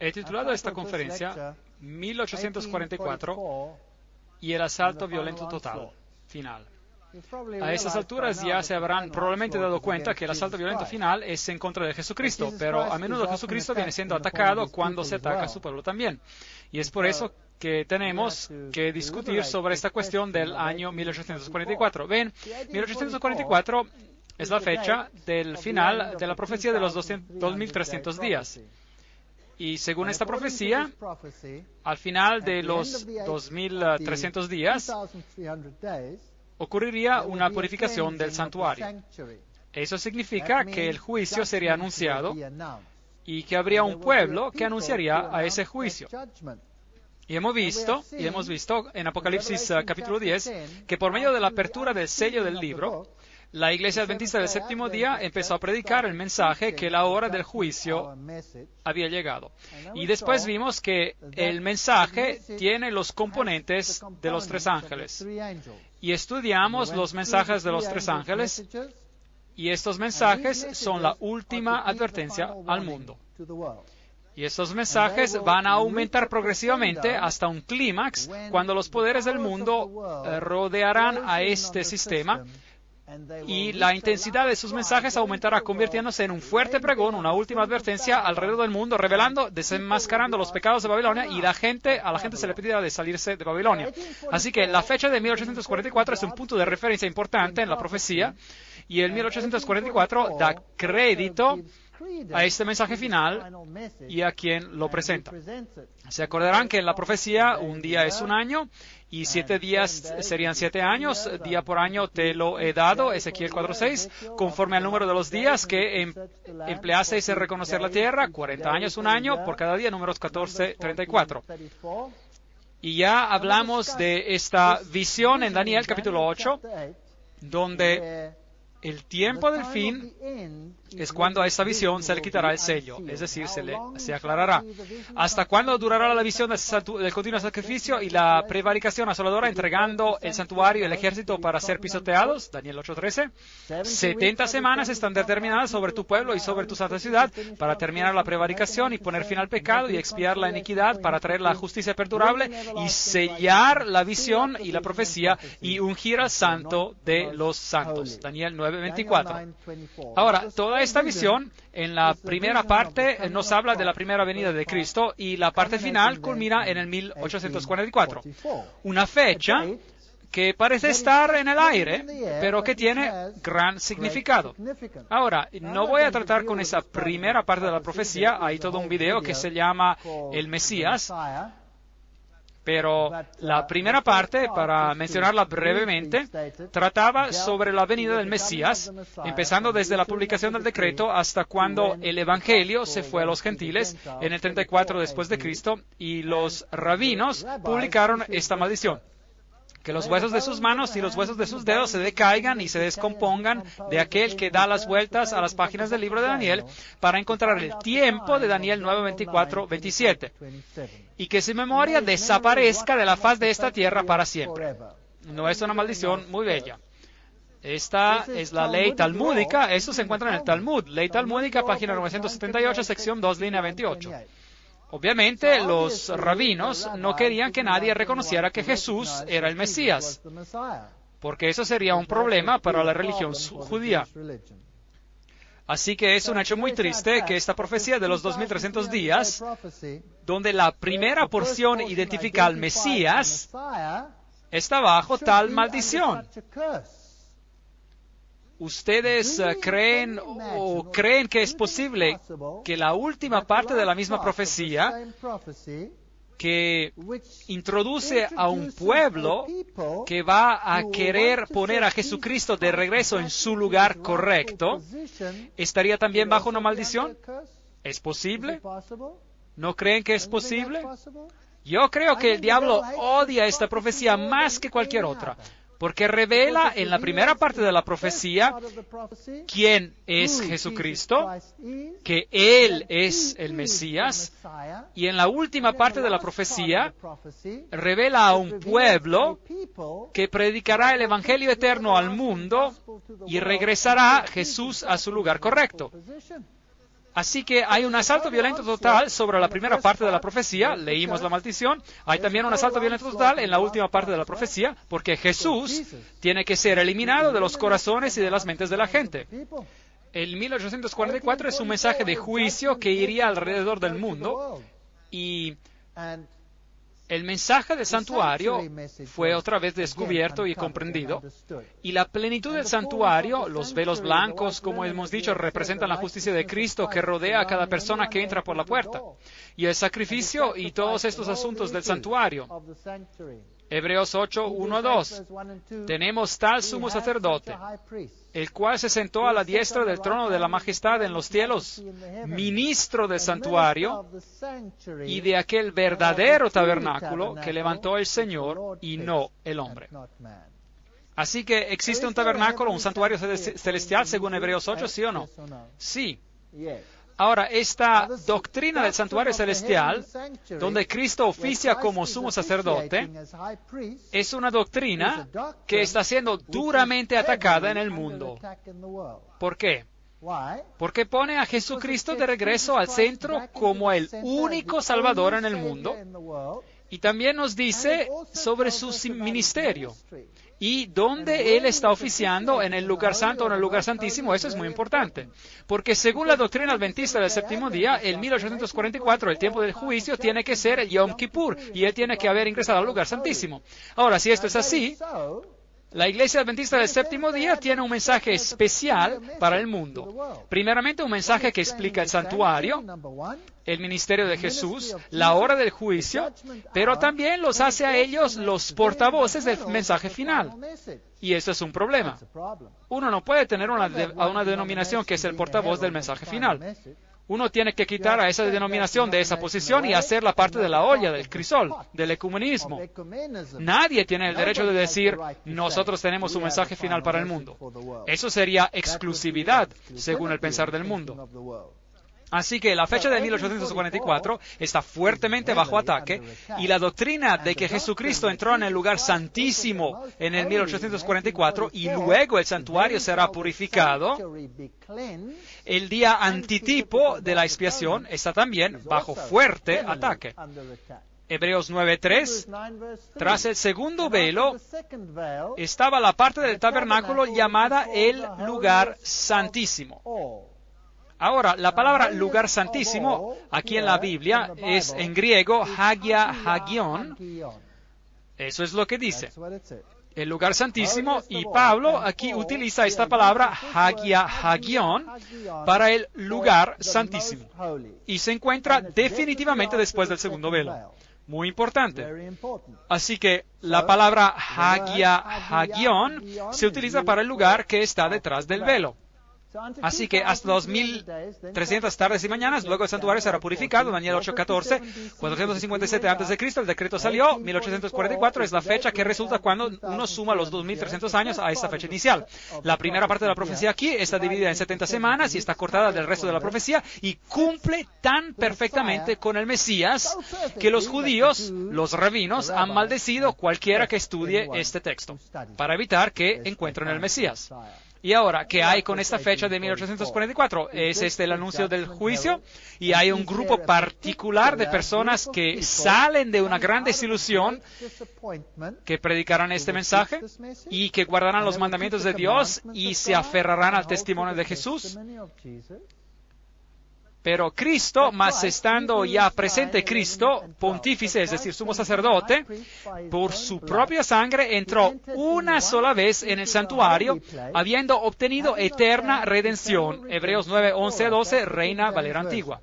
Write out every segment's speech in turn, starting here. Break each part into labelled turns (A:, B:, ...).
A: He titulado esta conferencia 1844 y el asalto violento total, final. A estas alturas ya se habrán probablemente dado cuenta que el asalto violento final es en contra de Jesucristo, pero a menudo Jesucristo viene siendo atacado cuando se ataca a su pueblo también. Y es por eso que tenemos que discutir sobre esta cuestión del año 1844. Ven, 1844 es la fecha del final de la profecía de los 2300 días. Y según esta profecía, al final de los 2300 días, ocurriría una purificación del santuario. Eso significa que el juicio sería anunciado y que habría un pueblo que anunciaría a ese juicio. Y hemos visto en Apocalipsis capítulo 10 que por medio de la apertura del sello del libro, la Iglesia Adventista del Séptimo Día empezó a predicar el mensaje que la hora del juicio había llegado. Y después vimos que el mensaje tiene los componentes de los tres ángeles. Y estudiamos los mensajes de los tres ángeles, y estos mensajes son la última advertencia al mundo. Y estos mensajes van a aumentar progresivamente hasta un clímax cuando los poderes del mundo rodearán a este sistema. Y la intensidad de sus mensajes aumentará, convirtiéndose en un fuerte pregón, una última advertencia alrededor del mundo, revelando, desenmascarando los pecados de Babilonia, y a la gente se le pedirá de salirse de Babilonia. Así que la fecha de 1844 es un punto de referencia importante en la profecía, y el 1844 da crédito a este mensaje final y a quien lo presenta. Se acordarán que en la profecía un día es un año y 7 días serían 7 años, día por año te lo he dado, Ezequiel 4:6, conforme al número de los días que empleaseis en reconocer la tierra, 40 años un año, por cada día, números 14:34. Y ya hablamos de esta visión en Daniel capítulo 8, donde el tiempo del fin es cuando a esta visión se le quitará el sello, es decir, se aclarará. ¿Hasta cuándo durará la visión del continuo sacrificio y la prevaricación asoladora entregando el santuario y el ejército para ser pisoteados? Daniel 8:13. 70 semanas están determinadas sobre tu pueblo y sobre tu santa ciudad para terminar la prevaricación y poner fin al pecado y expiar la iniquidad para traer la justicia perdurable y sellar la visión y la profecía y ungir al santo de los santos. Daniel 9:24. Ahora, toda esta visión, en la primera parte, nos habla de la primera venida de Cristo y la parte final culmina en el 1844. Una fecha que parece estar en el aire, pero que tiene gran significado. Ahora, no voy a tratar con esa primera parte de la profecía, hay todo un video que se llama El Mesías, pero la primera parte, para mencionarla brevemente, trataba sobre la venida del Mesías, empezando desde la publicación del decreto hasta cuando el Evangelio se fue a los gentiles en el 34 después de Cristo y los rabinos publicaron esta maldición. que los huesos de sus manos y los huesos de sus dedos se decaigan y se descompongan de aquel que da las vueltas a las páginas del libro de Daniel para encontrar el tiempo de Daniel 9, 24, 27. Y que su memoria desaparezca de la faz de esta tierra para siempre. No es una maldición muy bella. Esta es la ley talmúdica. Eso se encuentra en el Talmud. Ley talmúdica, página 978, sección 2, línea 28. Obviamente, los rabinos no querían que nadie reconociera que Jesús era el Mesías, porque eso sería un problema para la religión judía. Así que es un hecho muy triste que esta profecía de los 2300 días, donde la primera porción identifica al Mesías, está bajo tal maldición. ¿Ustedes creen que es posible que la última parte de la misma profecía, que introduce a un pueblo que va a querer poner a Jesucristo de regreso en su lugar correcto, estaría también bajo una maldición? ¿Es posible? ¿No creen que es posible? Yo creo que el diablo odia esta profecía más que cualquier otra, porque revela en la primera parte de la profecía quién es Jesucristo, que Él es el Mesías, y en la última parte de la profecía revela a un pueblo que predicará el Evangelio eterno al mundo y regresará Jesús a su lugar correcto. Así que hay un asalto violento total sobre la primera parte de la profecía. Leímos la maldición. Hay también un asalto violento total en la última parte de la profecía, porque Jesús tiene que ser eliminado de los corazones y de las mentes de la gente. El 1844 es un mensaje de juicio que iría alrededor del mundo, y el mensaje del santuario fue otra vez descubierto y comprendido, y la plenitud del santuario, los velos blancos, como hemos dicho, representan la justicia de Cristo que rodea a cada persona que entra por la puerta, y el sacrificio y todos estos asuntos del santuario. Hebreos 8, 1, 2. Tenemos tal sumo sacerdote, el cual se sentó a la diestra del trono de la majestad en los cielos, ministro del santuario y de aquel verdadero tabernáculo que levantó el Señor y no el hombre. Así que existe un tabernáculo, un santuario celestial según Hebreos 8, ¿sí o no? Sí. Ahora, esta doctrina del santuario celestial, donde Cristo oficia como sumo sacerdote, es una doctrina que está siendo duramente atacada en el mundo. ¿Por qué? Porque pone a Jesucristo de regreso al centro como el único Salvador en el mundo, y también nos dice sobre su ministerio. Y donde Él está oficiando, en el lugar santo o en el lugar santísimo. Eso es muy importante. Porque según la doctrina adventista del séptimo día, el 1844, el tiempo del juicio, tiene que ser el Yom Kippur, y Él tiene que haber ingresado al lugar santísimo. Ahora, si esto es así, la Iglesia Adventista del séptimo día tiene un mensaje especial para el mundo. Primeramente, un mensaje que explica el santuario, el ministerio de Jesús, la hora del juicio, pero también los hace a ellos los portavoces del mensaje final. Y eso es un problema. Uno no puede tener una denominación que es el portavoz del mensaje final. Uno tiene que quitar a esa denominación de esa posición y hacerla parte de la olla, del crisol, del ecumenismo. Nadie tiene el derecho de decir, nosotros tenemos un mensaje final para el mundo. Eso sería exclusividad, según el pensar del mundo. Así que la fecha de 1844 está fuertemente bajo ataque, y la doctrina de que Jesucristo entró en el lugar santísimo en el 1844 y luego el santuario será purificado, el día antitipo de la expiación está también bajo fuerte ataque. Hebreos 9:3, tras el segundo velo estaba la parte del tabernáculo llamada el lugar santísimo. Ahora, la palabra lugar santísimo, aquí en la Biblia, es en griego Hagia Hagion. Eso es lo que dice. El lugar santísimo, y Pablo aquí utiliza esta palabra Hagia Hagion para el lugar santísimo. Y se encuentra definitivamente después del segundo velo. Muy importante. Así que la palabra Hagia Hagion se utiliza para el lugar que está detrás del velo. Así que hasta 2300 tardes y mañanas, luego el santuario será purificado. Daniel 8:14, 457 a.C., el decreto salió, 1844 es la fecha que resulta cuando uno suma los 2300 años a esta fecha inicial. La primera parte de la profecía aquí está dividida en 70 semanas y está cortada del resto de la profecía y cumple tan perfectamente con el Mesías que los judíos, los rabinos, han maldecido cualquiera que estudie este texto para evitar que encuentren el Mesías. Y ahora, ¿qué hay con esta fecha de 1844? Es el anuncio del juicio y hay un grupo particular de personas que salen de una gran desilusión, que predicarán este mensaje y que guardarán los mandamientos de Dios y se aferrarán al testimonio de Jesús. Pero Cristo, más estando ya presente Cristo, pontífice, es decir, sumo sacerdote, por su propia sangre entró una sola vez en el santuario, habiendo obtenido eterna redención. Hebreos 9:11-12, Reina Valera Antigua.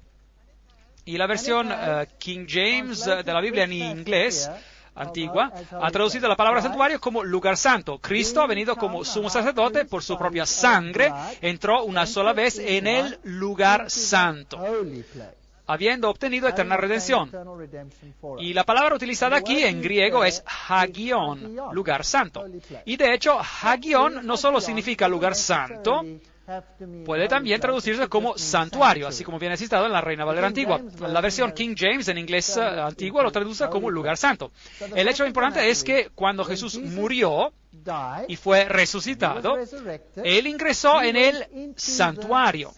A: Y la versión King James de la Biblia en inglés antigua ha traducido la palabra santuario como lugar santo. Cristo ha venido como sumo sacerdote por su propia sangre, entró una sola vez en el lugar santo, habiendo obtenido eterna redención. Y la palabra utilizada aquí en griego es hagion, lugar santo. Y de hecho, hagion no solo significa lugar santo, puede también traducirse como santuario, así como viene citado en la Reina Valera Antigua. La versión King James en inglés antiguo lo traduce como lugar santo. El hecho importante es que cuando Jesús murió y fue resucitado, Él ingresó en el santuario.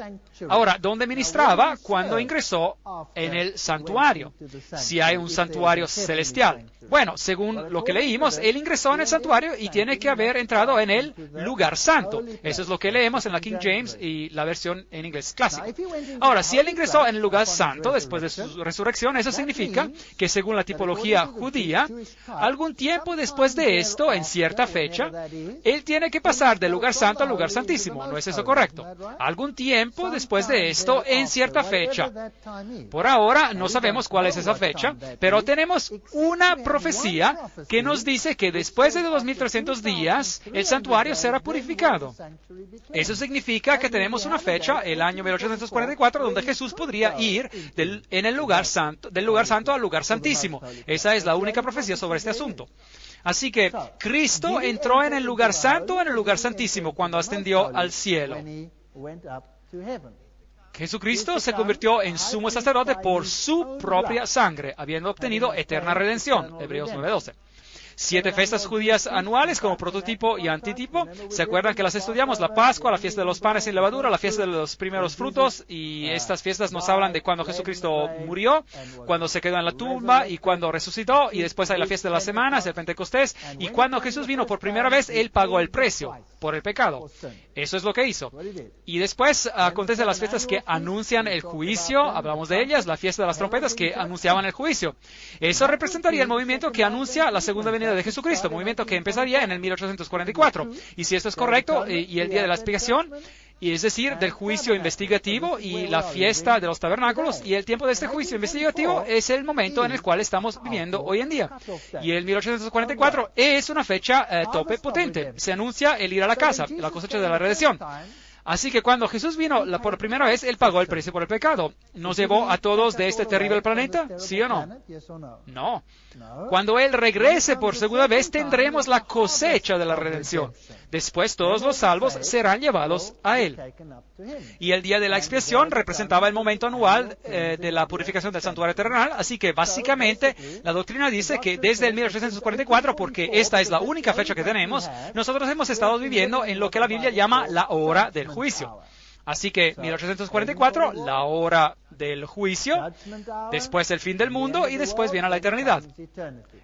A: Ahora, ¿dónde ministraba cuando ingresó en el santuario? Si hay un santuario celestial. Bueno, según lo que leímos, Él ingresó en el santuario y tiene que haber entrado en el lugar santo. Eso es lo que leemos en la King James y la versión en inglés clásico. Ahora, si Él ingresó en el lugar santo después de su resurrección, eso significa que según la tipología judía, algún tiempo después de esto, en cierta fecha, Él tiene que pasar del lugar santo al lugar santísimo. ¿No es eso correcto? Algún tiempo después de esto, en cierta fecha. Por ahora no sabemos cuál es esa fecha, pero tenemos una profecía que nos dice que después de 2300 días, el santuario será purificado. Eso significa que tenemos una fecha, el año 1844, donde Jesús podría ir del lugar santo al lugar santísimo. Esa es la única profecía sobre este asunto. Así que Cristo entró en el lugar santo, en el lugar santísimo, cuando ascendió al cielo. Jesucristo se convirtió en sumo sacerdote por su propia sangre, habiendo obtenido eterna redención. Hebreos 9:12. 7 fiestas judías anuales como prototipo y antitipo. ¿Se acuerdan que las estudiamos? La Pascua, la fiesta de los panes sin levadura, la fiesta de los primeros frutos. Y estas fiestas nos hablan de cuando Jesucristo murió, cuando se quedó en la tumba y cuando resucitó. Y después hay la fiesta de las semanas, el Pentecostés. Y cuando Jesús vino por primera vez, Él pagó el precio por el pecado. Eso es lo que hizo. Y después acontecen las fiestas que anuncian el juicio. Hablamos de ellas, la fiesta de las trompetas que anunciaban el juicio. Eso representaría el movimiento que anuncia la segunda venida de Jesucristo, movimiento que empezaría en el 1844. Y si esto es correcto, y el día de la expiación, y es decir, del juicio investigativo y la fiesta de los tabernáculos, y el tiempo de este juicio investigativo es el momento en el cual estamos viviendo hoy en día. Y el 1844 es una fecha tope potente. Se anuncia el ir a la casa, la cosecha de la redención. Así que cuando Jesús vino por primera vez, Él pagó el precio por el pecado. ¿Nos llevó a todos de este terrible planeta? ¿Sí o no? No. Cuando Él regrese por segunda vez, tendremos la cosecha de la redención. Después todos los salvos serán llevados a Él. Y el día de la expiación representaba el momento anual de la purificación del santuario terrenal. Así que básicamente la doctrina dice que desde el 1844, porque esta es la única fecha que tenemos, nosotros hemos estado viviendo en lo que la Biblia llama la hora del juicio. Así que 1844, la hora del juicio, después el fin del mundo y después viene la eternidad.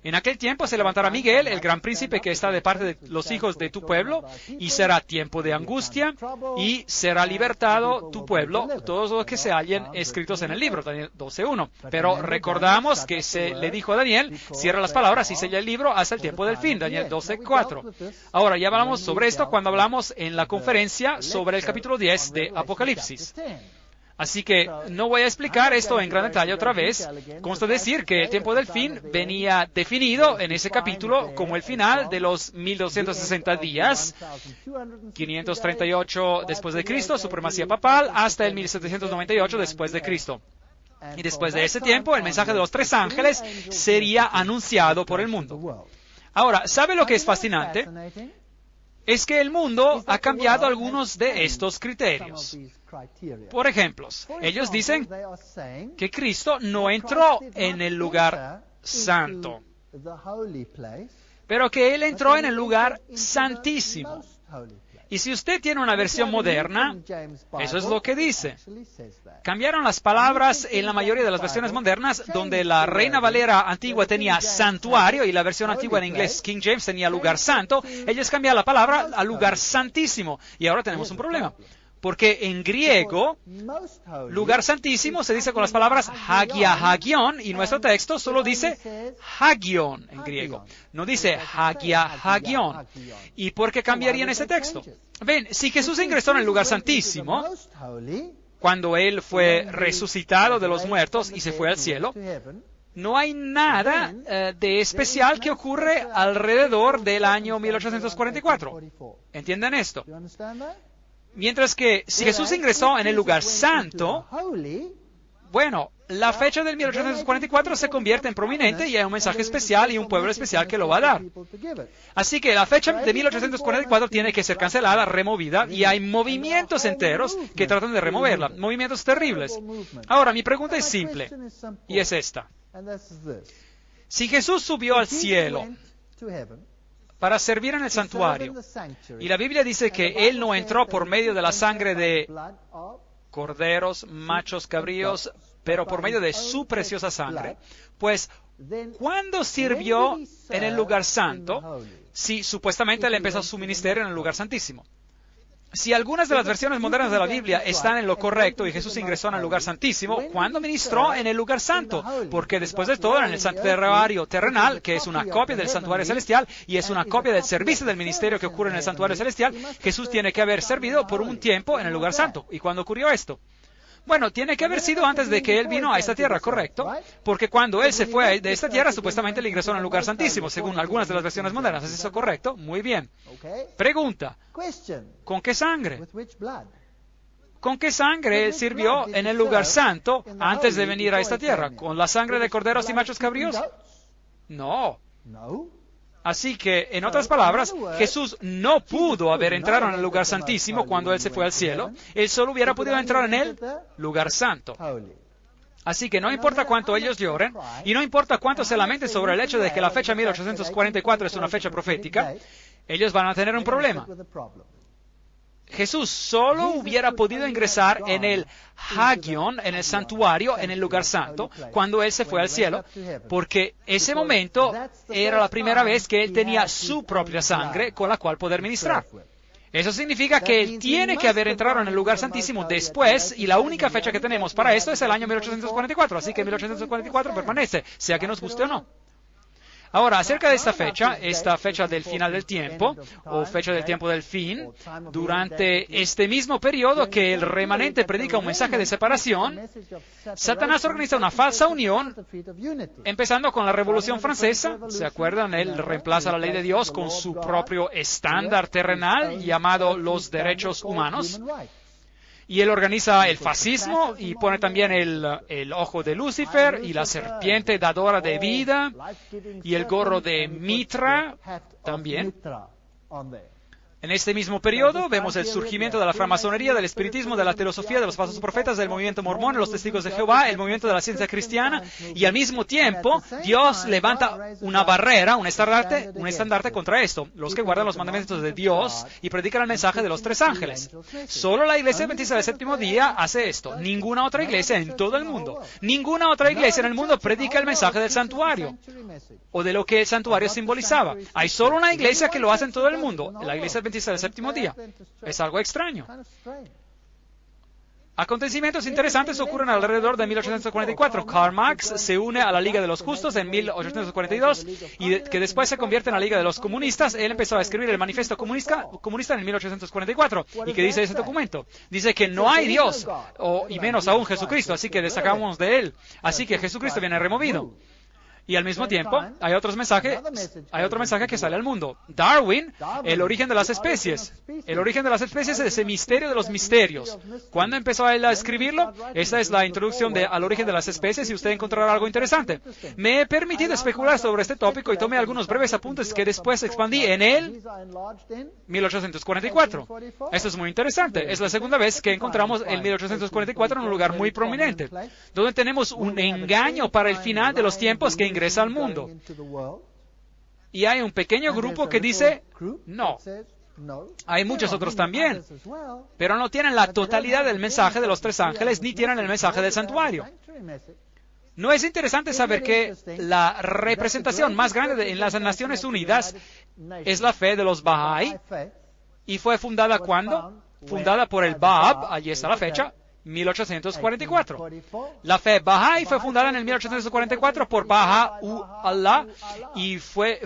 A: En aquel tiempo se levantará Miguel, el gran príncipe que está de parte de los hijos de tu pueblo, y será tiempo de angustia y será libertado tu pueblo, todos los que se hallen escritos en el libro, Daniel 12:1. Pero recordamos que se le dijo a Daniel, cierra las palabras y sella el libro hasta el tiempo del fin, Daniel 12:4. Ahora, ya hablamos sobre esto cuando hablamos en la conferencia sobre el capítulo 10 de Apocalipsis. Así que no voy a explicar esto en gran detalle otra vez. Consta decir que el tiempo del fin venía definido en ese capítulo como el final de los 1260 días, 538 después de Cristo, supremacía papal, hasta el 1798 después de Cristo. Y después de ese tiempo, el mensaje de los tres ángeles sería anunciado por el mundo. Ahora, ¿sabe lo que es fascinante? Es que el mundo ha cambiado algunos de estos criterios. Por ejemplo, ellos dicen que Cristo no entró en el lugar santo, pero que Él entró en el lugar santísimo. Y si usted tiene una versión moderna, eso es lo que dice. Cambiaron las palabras en la mayoría de las versiones modernas, donde la Reina Valera antigua tenía santuario y la versión antigua en inglés, King James, tenía lugar santo. Ellos cambiaron la palabra a lugar santísimo. Y ahora tenemos un problema. Porque en griego, lugar santísimo se dice con las palabras hagia, hagion, y nuestro texto solo dice hagion en griego. No dice hagia, hagion. ¿Y por qué cambiarían ese texto? Ven, si Jesús ingresó en el lugar santísimo, cuando Él fue resucitado de los muertos y se fue al cielo, no hay nada de especial que ocurre alrededor del año 1844. ¿Entienden esto? Mientras que si Jesús ingresó en el lugar santo, bueno, la fecha del 1844 se convierte en prominente y hay un mensaje especial y un pueblo especial que lo va a dar. Así que la fecha de 1844 tiene que ser cancelada, removida, y hay movimientos enteros que tratan de removerla, movimientos terribles. Ahora, mi pregunta es simple, y es esta. Si Jesús subió al cielo para servir en el santuario, y la Biblia dice que Él no entró por medio de la sangre de corderos, machos, cabríos, pero por medio de su preciosa sangre, pues, ¿cuándo sirvió en el lugar santo si supuestamente Él empezó su ministerio en el lugar santísimo? Si algunas de las versiones modernas de la Biblia están en lo correcto y Jesús ingresó en el lugar santísimo, ¿cuándo ministró en el lugar santo? Porque después de todo, en el santuario terrenal, que es una copia del santuario celestial y es una copia del servicio del ministerio que ocurre en el santuario celestial, Jesús tiene que haber servido por un tiempo en el lugar santo. ¿Y cuándo ocurrió esto? Bueno, tiene que haber sido antes de que Él vino a esta tierra, ¿correcto? Porque cuando Él se fue de esta tierra, supuestamente le ingresó en el lugar santísimo, según algunas de las versiones modernas. ¿Es eso correcto? Muy bien. Pregunta, ¿con qué sangre? ¿Con qué sangre Él sirvió en el lugar santo antes de venir a esta tierra? ¿Con la sangre de corderos y machos cabríos? No. Así que, en otras palabras, Jesús no pudo haber entrado en el lugar santísimo cuando Él se fue al cielo. Él solo hubiera podido entrar en el lugar santo. Así que no importa cuánto ellos lloren, y no importa cuánto se lamenten sobre el hecho de que la fecha 1844 es una fecha profética, ellos van a tener un problema. Jesús solo hubiera podido ingresar en el hagion, en el santuario, en el lugar santo, cuando Él se fue al cielo, porque ese momento era la primera vez que Él tenía su propia sangre con la cual poder ministrar. Eso significa que Él tiene que haber entrado en el lugar santísimo después, y la única fecha que tenemos para esto es el año 1844, así que 1844 permanece, sea que nos guste o no. Ahora, acerca de esta fecha del final del tiempo, o fecha del tiempo del fin, durante este mismo periodo que el remanente predica un mensaje de separación, Satanás organiza una falsa unión, empezando con la Revolución Francesa. ¿Se acuerdan? Él reemplaza la ley de Dios con su propio estándar terrenal llamado los derechos humanos. Y él organiza el fascismo y pone también el ojo de Lucifer y la serpiente dadora de vida y el gorro de Mitra también. En este mismo periodo vemos el surgimiento de la francmasonería, del espiritismo, de la teosofía, de los falsos profetas, del movimiento mormón, los testigos de Jehová, el movimiento de la ciencia cristiana, y al mismo tiempo Dios levanta una barrera, un estandarte contra esto, los que guardan los mandamientos de Dios y predican el mensaje de los tres ángeles. Solo la iglesia adventista del séptimo día hace esto, ninguna otra iglesia en todo el mundo, ninguna otra iglesia en el mundo predica el mensaje del santuario, o de lo que el santuario simbolizaba. Hay solo una iglesia que lo hace en todo el mundo, la iglesia adventista del séptimo día. Es algo extraño. Acontecimientos interesantes ocurren alrededor de 1844. Karl Marx se une a la Liga de los Justos en 1842 y que después se convierte en la Liga de los Comunistas. Él empezó a escribir el Manifiesto Comunista en 1844. ¿Y qué dice ese documento? Dice que no hay Dios, y menos aún Jesucristo, así que destacamos de él. Así que Jesucristo viene removido. Y al mismo tiempo, hay otro mensaje que sale al mundo. Darwin, el origen de las especies. El origen de las especies es ese misterio de los misterios. ¿Cuándo empezó él a escribirlo? Esta es la introducción al origen de las especies y usted encontrará algo interesante. Me he permitido especular sobre este tópico y tomé algunos breves apuntes que después expandí en el 1844. Esto es muy interesante. Es la segunda vez que encontramos el 1844 en un lugar muy prominente, donde tenemos un engaño para el final de los tiempos que ingresa al mundo. Y hay un pequeño grupo que dice, no. Hay muchos otros también, pero no tienen la totalidad del mensaje de los tres ángeles, ni tienen el mensaje del santuario. ¿No es interesante saber que la representación más grande en las Naciones Unidas es la fe de los Bahá'í? ¿Y fue fundada cuándo? Fundada por el Bab, allí está la fecha, 1844. La fe Bahá'í fue fundada en el 1844 por Baha'u'llah y fue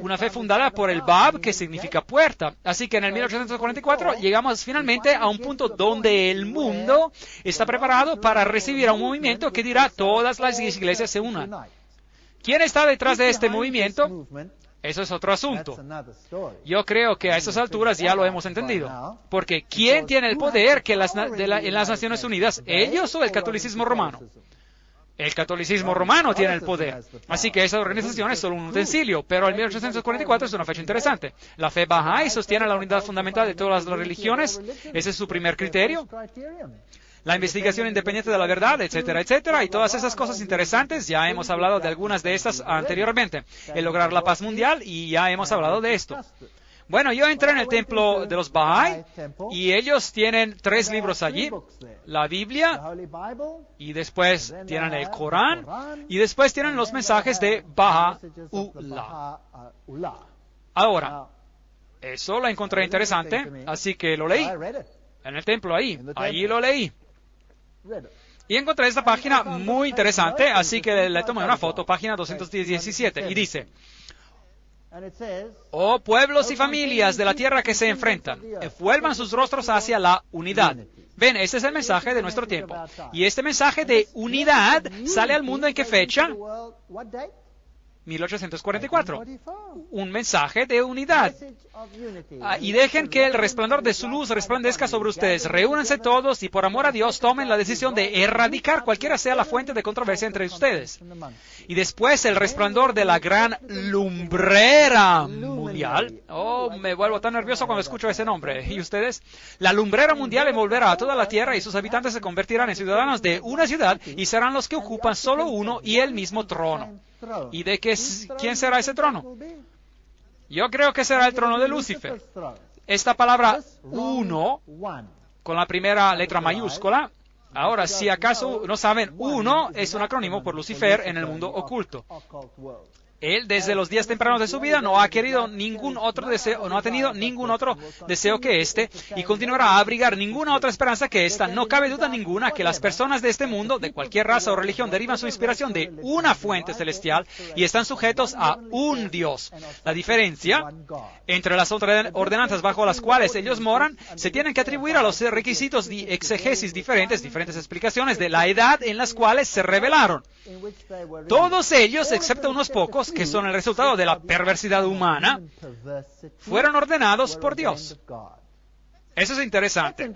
A: una fe fundada por el Bab, que significa puerta. Así que en el 1844 llegamos finalmente a un punto donde el mundo está preparado para recibir a un movimiento que dirá todas las iglesias se unan. ¿Quién está detrás de este movimiento? Eso es otro asunto. Yo creo que a estas alturas ya lo hemos entendido. Porque ¿quién tiene el poder en las Naciones Unidas? ¿Ellos o el catolicismo romano? El catolicismo romano tiene el poder. Así que esa organización es solo un utensilio. Pero el 1844 es una fecha interesante. La fe Bahá'í sostiene la unidad fundamental de todas las religiones. Ese es su primer criterio. La investigación independiente de la verdad, etcétera, etcétera, y todas esas cosas interesantes. Ya hemos hablado de algunas de estas anteriormente. El lograr la paz mundial, y ya hemos hablado de esto. Bueno, yo entré en el templo de los Bahá'í, y ellos tienen 3 libros allí. La Biblia, y después tienen el Corán, y después tienen los mensajes de Baha'u'llah. Ahora, eso lo encontré interesante, así que lo leí. En el templo allí lo leí. Y encontré esta página muy interesante, así que le tomé una foto, página 217, y dice: oh pueblos y familias de la tierra que se enfrentan, vuelvan sus rostros hacia la unidad. Ven, este es el mensaje de nuestro tiempo. Y este mensaje de unidad sale al mundo ¿en qué fecha? 1844. Un mensaje de unidad. Y dejen que el resplandor de su luz resplandezca sobre ustedes. Reúnanse todos y por amor a Dios tomen la decisión de erradicar cualquiera sea la fuente de controversia entre ustedes. Y después el resplandor de la gran lumbrera mundial. Oh, me vuelvo tan nervioso cuando escucho ese nombre. ¿Y ustedes? La lumbrera mundial envolverá a toda la tierra y sus habitantes se convertirán en ciudadanos de una ciudad y serán los que ocupan solo uno y el mismo trono. ¿Y de quién será ese trono? Yo creo que será el trono de Lucifer. Esta palabra uno, con la primera letra mayúscula, ahora, si acaso no saben, uno es un acrónimo por Lucifer en el mundo oculto. Él, desde los días tempranos de su vida, no ha tenido ningún otro deseo que este, y continuará a abrigar ninguna otra esperanza que esta. No cabe duda ninguna que las personas de este mundo, de cualquier raza o religión, derivan su inspiración de una fuente celestial y están sujetos a un Dios. La diferencia entre las ordenanzas bajo las cuales ellos moran se tienen que atribuir a los requisitos de exegesis diferentes explicaciones de la edad en las cuales se revelaron. Todos ellos, excepto unos pocos, que son el resultado de la perversidad humana, fueron ordenados por Dios. Eso es interesante.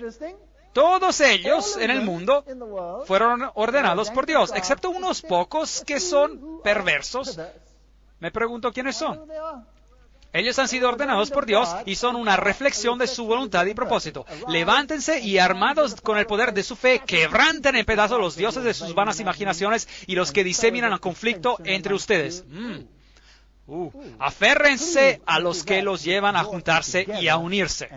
A: Todos ellos en el mundo fueron ordenados por Dios, excepto unos pocos que son perversos. Me pregunto quiénes son. Ellos han sido ordenados por Dios y son una reflexión de su voluntad y propósito. Levántense y armados con el poder de su fe, quebranten en pedazos los dioses de sus vanas imaginaciones y los que diseminan el conflicto entre ustedes. Aférrense a los que los llevan a juntarse y a unirse.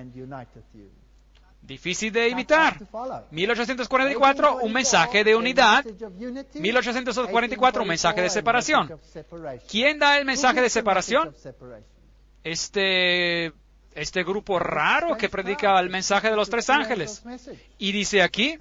A: Difícil de imitar. 1844, un mensaje de unidad. 1844, un mensaje de separación. ¿Quién da el mensaje de separación? este grupo raro que predica el mensaje de los tres ángeles. Y dice aquí,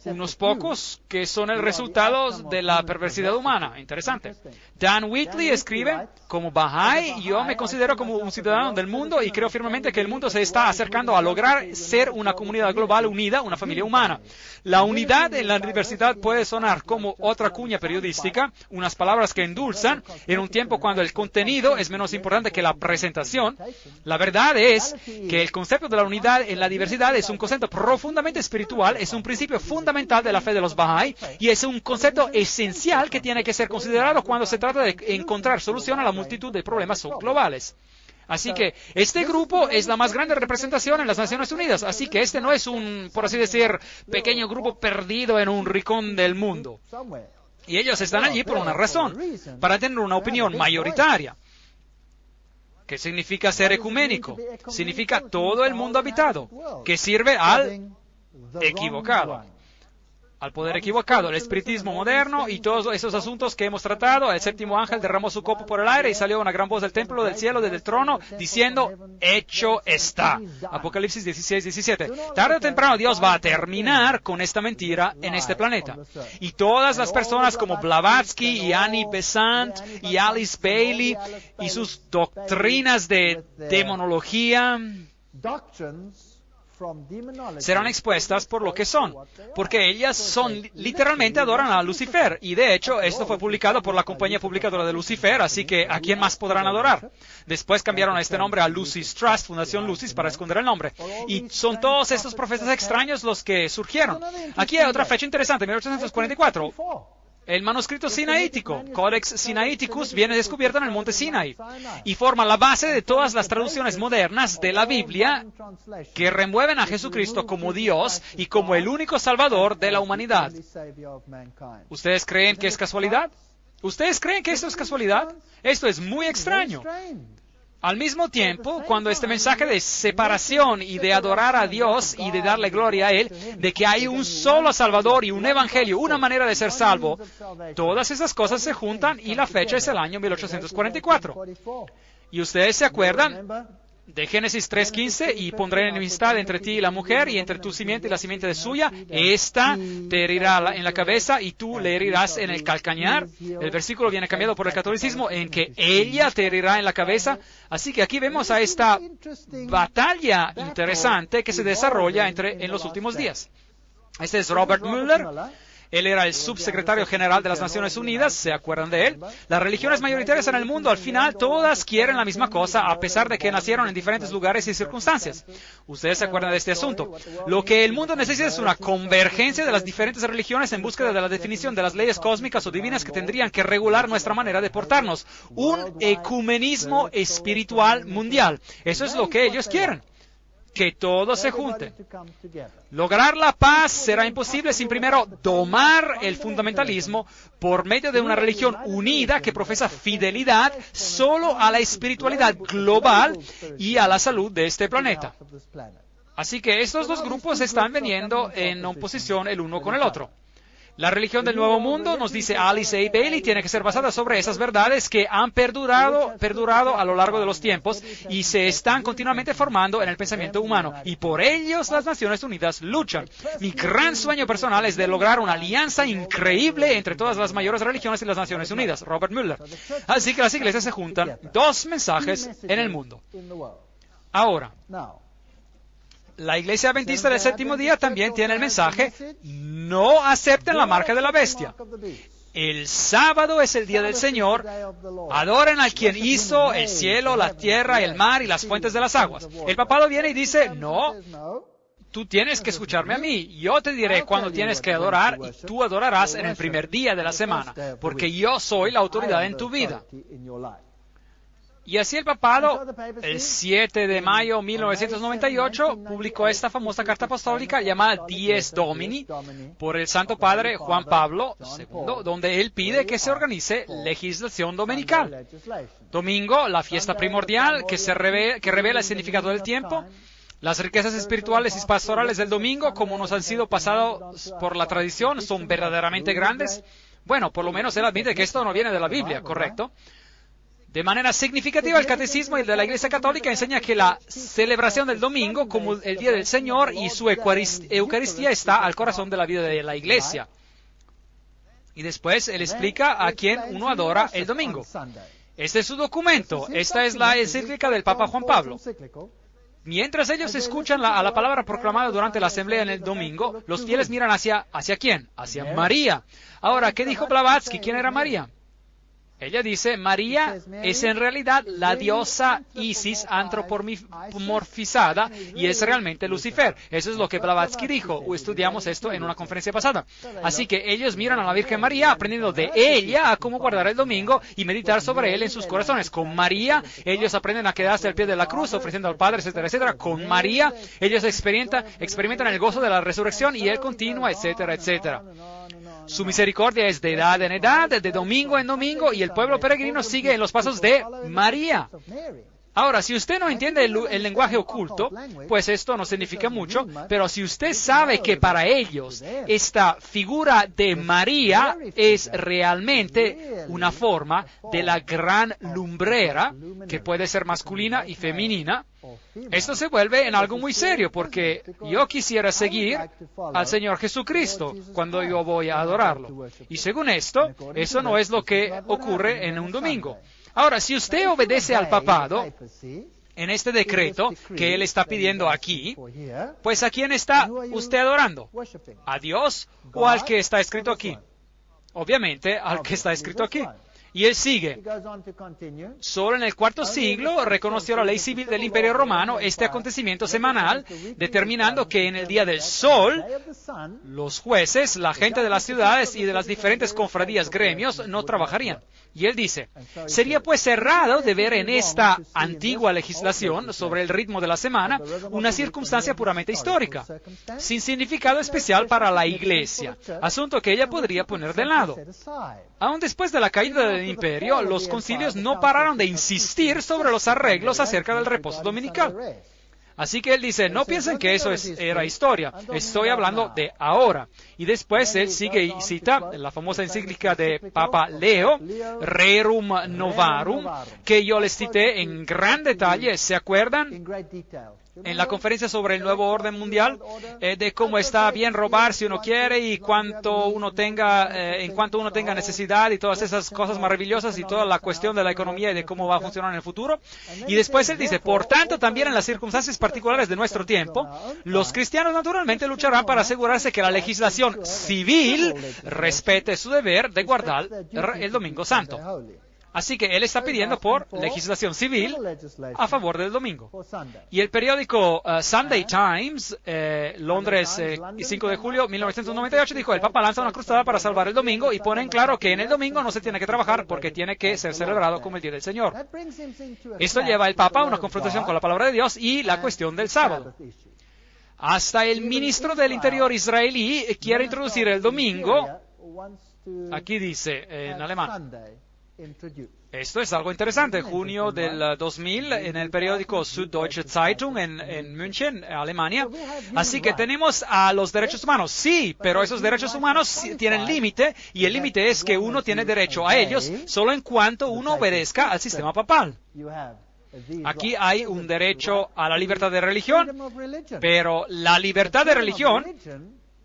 A: unos pocos que son el resultado de la perversidad humana. Interesante. Dan Wheatley escribe, como Bahá'í, yo me considero como un ciudadano del mundo y creo firmemente que el mundo se está acercando a lograr ser una comunidad global unida, una familia humana. La unidad en la diversidad puede sonar como otra cuña periodística, unas palabras que endulzan, en un tiempo cuando el contenido es menos importante que la presentación. La verdad es que el concepto de la unidad en la diversidad es un concepto profundamente espiritual, es un principio fundamental de la fe de los Bahá'í y es un concepto esencial que tiene que ser considerado cuando se trata de encontrar solución a la multitud de problemas globales. Así que este grupo es la más grande representación en las Naciones Unidas, así que este no es un, por así decir, pequeño grupo perdido en un rincón del mundo. Y ellos están allí por una razón, para tener una opinión mayoritaria. ¿Qué significa ser ecuménico? Significa todo el mundo habitado, que sirve al equivocado, al poder equivocado, el espiritismo moderno y todos esos asuntos que hemos tratado. El séptimo ángel derramó su copa por el aire y salió una gran voz del templo del cielo, desde el trono, diciendo, hecho está. Apocalipsis 16, 17. Tarde o temprano Dios va a terminar con esta mentira en este planeta. Y todas las personas como Blavatsky y Annie Besant y Alice Bailey y sus doctrinas de demonología serán expuestas por lo que son, porque ellas literalmente adoran a Lucifer, y de hecho esto fue publicado por la compañía publicadora de Lucifer, así que ¿a quién más podrán adorar? Después cambiaron este nombre a Lucis Trust, Fundación Lucis, para esconder el nombre, y son todos estos profetas extraños los que surgieron. Aquí hay otra fecha interesante, 1844. El manuscrito sinaítico, Codex Sinaiticus, viene descubierto en el monte Sinai y forma la base de todas las traducciones modernas de la Biblia que remueven a Jesucristo como Dios y como el único Salvador de la humanidad. ¿Ustedes creen que es casualidad? ¿Ustedes creen que esto es casualidad? Esto es muy extraño. Al mismo tiempo, cuando este mensaje de separación y de adorar a Dios y de darle gloria a Él, de que hay un solo Salvador y un Evangelio, una manera de ser salvo, todas esas cosas se juntan y la fecha es el año 1844. ¿Y ustedes se acuerdan de Génesis 3:15? Y pondré enemistad entre ti y la mujer, y entre tu simiente y la simiente de suya. Esta te herirá en la cabeza y tú le herirás en el calcañar. El versículo viene cambiado por el catolicismo en que ella te herirá en la cabeza. Así que aquí vemos a esta batalla interesante que se desarrolla en los últimos días. Este es Robert Mueller. Él era el subsecretario general de las Naciones Unidas, ¿se acuerdan de él? Las religiones mayoritarias en el mundo, al final, todas quieren la misma cosa, a pesar de que nacieron en diferentes lugares y circunstancias. Ustedes se acuerdan de este asunto. Lo que el mundo necesita es una convergencia de las diferentes religiones en búsqueda de la definición de las leyes cósmicas o divinas que tendrían que regular nuestra manera de portarnos. Un ecumenismo espiritual mundial. Eso es lo que ellos quieren. Que todos se junten. Lograr la paz será imposible sin primero domar el fundamentalismo por medio de una religión unida que profesa fidelidad solo a la espiritualidad global y a la salud de este planeta. Así que estos dos grupos están viniendo en oposición el uno con el otro. La religión del Nuevo Mundo, nos dice Alice A. Bailey, tiene que ser basada sobre esas verdades que han perdurado a lo largo de los tiempos y se están continuamente formando en el pensamiento humano. Y por ellos las Naciones Unidas luchan. Mi gran sueño personal es de lograr una alianza increíble entre todas las mayores religiones y las Naciones Unidas. Robert Mueller. Así que las iglesias se juntan. Dos mensajes en el mundo. Ahora, la Iglesia Adventista del Séptimo Día también tiene el mensaje: no acepten la marca de la bestia. El sábado es el día del Señor. Adoren al quien hizo el cielo, la tierra, el mar y las fuentes de las aguas. El papado viene y dice: no, tú tienes que escucharme a mí. Yo te diré cuándo tienes que adorar y tú adorarás en el primer día de la semana, porque yo soy la autoridad en tu vida. Y así el papado, el 7 de mayo de 1998, publicó esta famosa carta apostólica llamada Dies Domini por el Santo Padre Juan Pablo II, donde él pide que se organice legislación dominical. Domingo, la fiesta primordial que revela el significado del tiempo. Las riquezas espirituales y pastorales del domingo, como nos han sido pasados por la tradición, son verdaderamente grandes. Bueno, por lo menos él admite que esto no viene de la Biblia, ¿correcto? De manera significativa, el Catecismo de la Iglesia Católica enseña que la celebración del domingo como el Día del Señor y su Eucaristía está al corazón de la vida de la Iglesia. Y después él explica a quién uno adora el domingo. Este es su documento. Esta es la encíclica del Papa Juan Pablo. Mientras ellos escuchan a la palabra proclamada durante la asamblea en el domingo, los fieles miran ¿hacia quién? Hacia María. Ahora, ¿qué dijo Blavatsky? ¿Quién era María? Ella dice, María es en realidad la diosa Isis antropomorfizada y es realmente Lucifer. Eso es lo que Blavatsky dijo. Estudiamos esto en una conferencia pasada. Así que ellos miran a la Virgen María aprendiendo de ella a cómo guardar el domingo y meditar sobre él en sus corazones. Con María, ellos aprenden a quedarse al pie de la cruz, ofreciendo al Padre, etcétera, etcétera. Con María, ellos experimentan el gozo de la resurrección y él continúa, etcétera, etcétera. Su misericordia es de edad en edad, de domingo en domingo, y el pueblo peregrino sigue en los pasos de María. Ahora, si usted no entiende el lenguaje oculto, pues esto no significa mucho, pero si usted sabe que para ellos esta figura de María es realmente una forma de la gran lumbrera, que puede ser masculina y femenina, esto se vuelve en algo muy serio, porque yo quisiera seguir al Señor Jesucristo cuando yo voy a adorarlo. Y según esto, eso no es lo que ocurre en un domingo. Ahora, si usted obedece al papado en este decreto que él está pidiendo aquí, pues ¿a quién está usted adorando? ¿A Dios o al que está escrito aquí? Obviamente, al que está escrito aquí. Y él sigue. Solo en el IV siglo reconoció la ley civil del Imperio Romano este acontecimiento semanal, determinando que en el día del sol, los jueces, la gente de las ciudades y de las diferentes cofradías gremios no trabajarían. Y él dice, sería pues errado de ver en esta antigua legislación sobre el ritmo de la semana una circunstancia puramente histórica, sin significado especial para la Iglesia, asunto que ella podría poner de lado. Aún después de la caída del imperio, los concilios no pararon de insistir sobre los arreglos acerca del reposo dominical. Así que él dice, no piensen que eso era historia, estoy hablando de ahora. Y después él sigue y cita la famosa encíclica de Papa Leo, Rerum Novarum, que yo les cité en gran detalle, ¿se acuerdan? En la conferencia sobre el nuevo orden mundial, de cómo está bien robar si uno quiere y en cuanto uno tenga necesidad y todas esas cosas maravillosas y toda la cuestión de la economía y de cómo va a funcionar en el futuro. Y después él dice, por tanto, también en las circunstancias particulares de nuestro tiempo, los cristianos naturalmente lucharán para asegurarse que la legislación civil respete su deber de guardar el Domingo Santo. Así que él está pidiendo por legislación civil a favor del domingo. Y el periódico Sunday Times, Londres, 5 de julio de 1998, dijo, el Papa lanza una cruzada para salvar el domingo y pone en claro que en el domingo no se tiene que trabajar porque tiene que ser celebrado como el Día del Señor. Esto lleva al Papa a una confrontación con la palabra de Dios y la cuestión del sábado. Hasta el ministro del Interior israelí quiere introducir el domingo, aquí dice en alemán. Esto es algo interesante. Junio del 2000 en el periódico Süddeutsche Zeitung en München, Alemania. Así que tenemos a los derechos humanos. Sí, pero esos derechos humanos tienen límite y el límite es que uno tiene derecho a ellos solo en cuanto uno obedezca al sistema papal. Aquí hay un derecho a la libertad de religión, pero la libertad de religión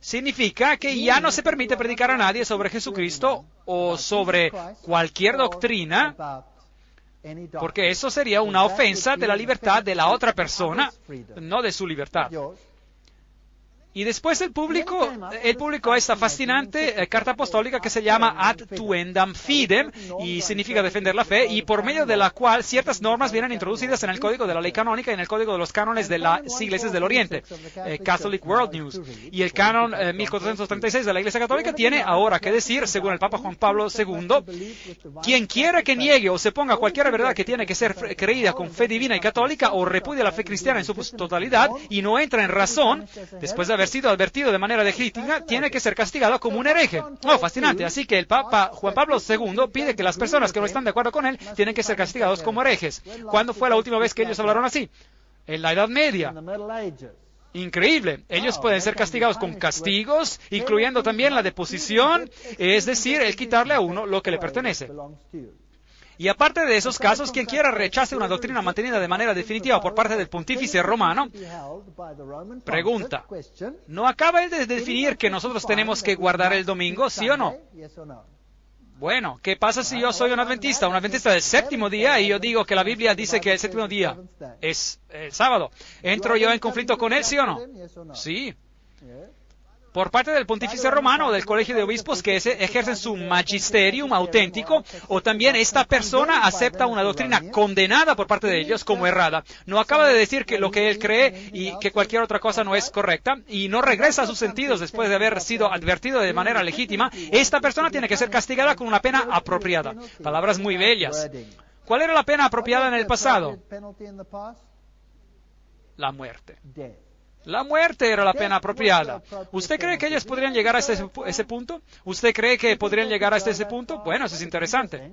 A: significa que ya no se permite predicar a nadie sobre Jesucristo o sobre cualquier doctrina, porque eso sería una ofensa de la libertad de la otra persona, no de su libertad. Y después él publicó esta fascinante carta apostólica que se llama Ad Tuendam Fidem, y significa defender la fe, y por medio de la cual ciertas normas vienen introducidas en el Código de la Ley Canónica y en el Código de los Cánones de las Iglesias del Oriente, Catholic World News. Y el Canon 1436 de la Iglesia Católica tiene ahora que decir, según el Papa Juan Pablo II, quien quiera que niegue o se ponga cualquier verdad que tiene que ser creída con fe divina y católica o repudia la fe cristiana en su totalidad y no entra en razón, después de haber sido advertido de manera legítima, tiene que ser castigado como un hereje. Oh, fascinante. Así que el Papa Juan Pablo II pide que las personas que no están de acuerdo con él tienen que ser castigados como herejes. ¿Cuándo fue la última vez que ellos hablaron así? En la Edad Media. Increíble. Ellos pueden ser castigados con castigos, incluyendo también la deposición, es decir, el quitarle a uno lo que le pertenece. Y aparte de esos casos, quien quiera rechace una doctrina mantenida de manera definitiva por parte del pontífice romano, pregunta, ¿no acaba él de definir que nosotros tenemos que guardar el domingo, sí o no? Bueno, ¿qué pasa si yo soy un adventista del séptimo día, y yo digo que la Biblia dice que el séptimo día es el sábado? ¿Entro yo en conflicto con él, sí o no? Sí. Por parte del pontífice romano o del colegio de obispos que ejercen su magisterium auténtico, o también esta persona acepta una doctrina condenada por parte de ellos como errada. No acaba de decir que lo que él cree y que cualquier otra cosa no es correcta, y no regresa a sus sentidos después de haber sido advertido de manera legítima. Esta persona tiene que ser castigada con una pena apropiada. Palabras muy bellas. ¿Cuál era la pena apropiada en el pasado? La muerte. La muerte era la pena apropiada. ¿Usted cree que ellos podrían llegar a ese punto? ¿Usted cree que podrían llegar hasta ese punto? Bueno, eso es interesante.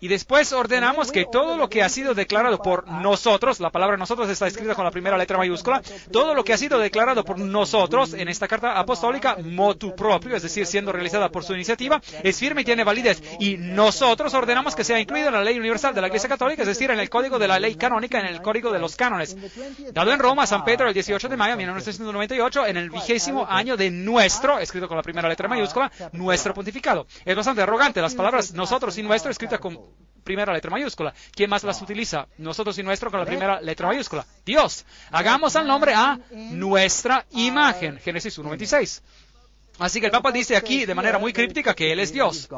A: Y después ordenamos que todo lo que ha sido declarado por nosotros, la palabra nosotros está escrita con la primera letra mayúscula, todo lo que ha sido declarado por nosotros en esta carta apostólica, motu proprio, es decir, siendo realizada por su iniciativa, es firme y tiene validez. Y nosotros ordenamos que sea incluido en la ley universal de la Iglesia Católica, es decir, en el código de la ley canónica, en el código de los cánones. Dado en Roma, San Pedro, el 18 de mayo de 1998, en el 20º año de nuestro, escrito con la primera letra mayúscula, nuestro pontificado. Es bastante arrogante, las palabras nosotros y nuestro, escritas con primera letra mayúscula. ¿Quién más las utiliza? Nosotros y nuestro con la primera letra mayúscula. Dios. Hagamos al nombre a nuestra imagen. Génesis 1:26. Así que el Papa dice aquí de manera muy críptica que Él es Dios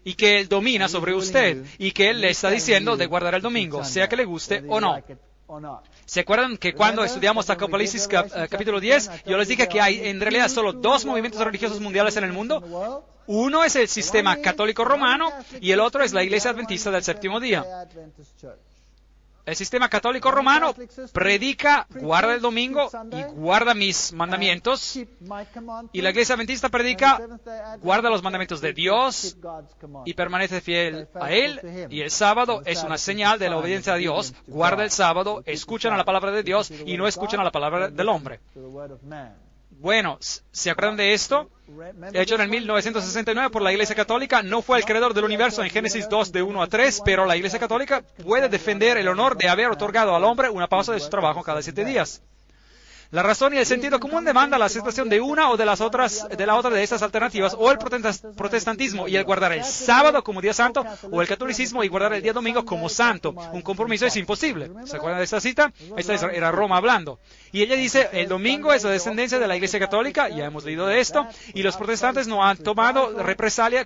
A: y que Él domina sobre usted y que Él le está diciendo de guardar el domingo, sea que le guste o no. ¿Se acuerdan que cuando estudiamos Apocalipsis capítulo 10, yo les dije que hay en realidad solo dos movimientos religiosos mundiales en el mundo? Uno es el sistema católico romano y el otro es la Iglesia Adventista del Séptimo Día. El sistema católico romano predica, guarda el domingo y guarda mis mandamientos. Y la Iglesia Adventista predica, guarda los mandamientos de Dios y permanece fiel a Él. Y el sábado es una señal de la obediencia a Dios. Guarda el sábado, escuchan a la palabra de Dios y no escuchan a la palabra del hombre. Bueno, ¿se acuerdan de esto? Hecho en el 1969 por la Iglesia Católica, no fue el creador del universo en Génesis 2 de 1 a 3, pero la Iglesia Católica puede defender el honor de haber otorgado al hombre una pausa de su trabajo cada 7 días. La razón y el sentido común demanda la aceptación de una o de la otra de estas alternativas, o el protestantismo y el guardar el sábado como día santo, o el catolicismo y guardar el día domingo como santo. Un compromiso es imposible. ¿Se acuerdan de esta cita? Esta era Roma hablando. Y ella dice, el domingo es la descendencia de la Iglesia Católica, ya hemos leído de esto, y los protestantes no han tomado represalia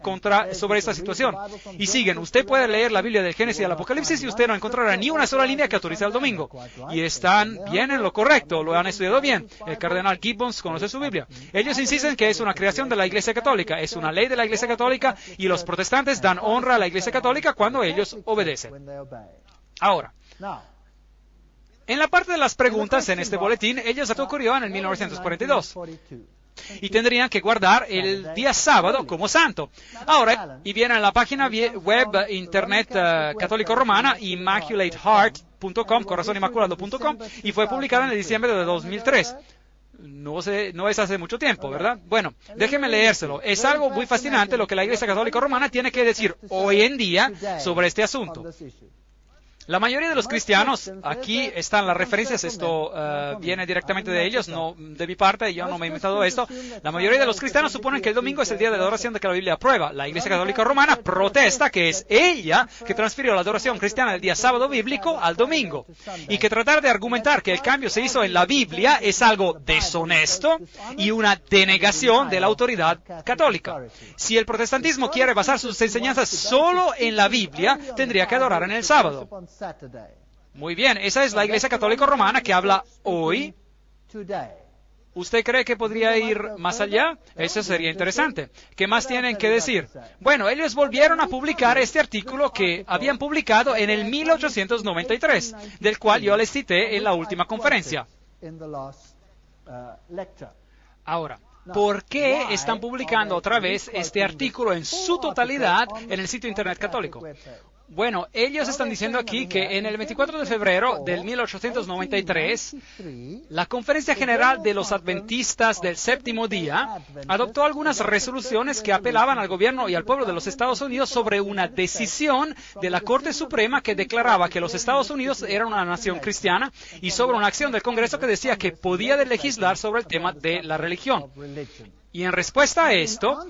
A: sobre esta situación. Y siguen, usted puede leer la Biblia del Génesis al Apocalipsis y usted no encontrará ni una sola línea que autorice el domingo. Y están bien en lo correcto, lo han estudiado bien. El cardenal Gibbons conoce su Biblia. Ellos insisten que es una creación de la Iglesia Católica, es una ley de la Iglesia Católica, y los protestantes dan honra a la Iglesia Católica cuando ellos obedecen. Ahora, en la parte de las preguntas en este boletín, ellos ocurrió en el 1942. Y tendrían que guardar el día sábado como santo. Ahora, y viene a la página web internet católico romana, immaculateheart.com, corazonimaculado.com, y fue publicada en el diciembre de 2003. No es hace mucho tiempo, ¿verdad? Bueno, déjenme leérselo. Es algo muy fascinante lo que la Iglesia Católica Romana tiene que decir hoy en día sobre este asunto. La mayoría de los cristianos, aquí están las referencias, esto viene directamente de ellos, no de mi parte, yo no me he inventado esto. La mayoría de los cristianos suponen que el domingo es el día de adoración de que la Biblia aprueba. La Iglesia Católica Romana protesta que es ella que transfirió la adoración cristiana del día sábado bíblico al domingo. Y que tratar de argumentar que el cambio se hizo en la Biblia es algo deshonesto y una denegación de la autoridad católica. Si el protestantismo quiere basar sus enseñanzas solo en la Biblia, tendría que adorar en el sábado. Muy bien, esa es la Iglesia Católica Romana que habla hoy. ¿Usted cree que podría ir más allá? Eso sería interesante. ¿Qué más tienen que decir? Bueno, ellos volvieron a publicar este artículo que habían publicado en el 1893, del cual yo les cité en la última conferencia. Ahora, ¿por qué están publicando otra vez este artículo en su totalidad en el sitio internet católico? Bueno, ellos están diciendo aquí que en el 24 de febrero del 1893, la Conferencia General de los Adventistas del Séptimo Día adoptó algunas resoluciones que apelaban al gobierno y al pueblo de los Estados Unidos sobre una decisión de la Corte Suprema que declaraba que los Estados Unidos eran una nación cristiana y sobre una acción del Congreso que decía que podía legislar sobre el tema de la religión. Y en respuesta a esto,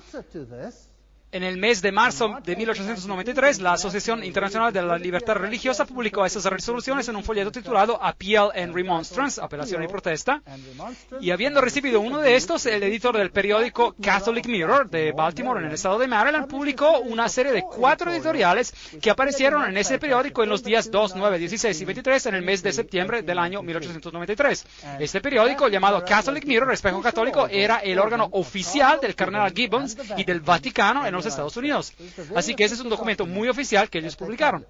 A: en el mes de marzo de 1893, la Asociación Internacional de la Libertad Religiosa publicó esas resoluciones en un folleto titulado Appeal and Remonstrance, Apelación y Protesta, y habiendo recibido uno de estos, el editor del periódico Catholic Mirror de Baltimore, en el estado de Maryland, publicó una serie de 4 editoriales que aparecieron en ese periódico en los días 2, 9, 16 y 23 en el mes de septiembre del año 1893. Este periódico, llamado Catholic Mirror, Espejo Católico, era el órgano oficial del cardenal Gibbons y del Vaticano en los Estados Unidos. Así que ese es un documento muy oficial que ellos publicaron.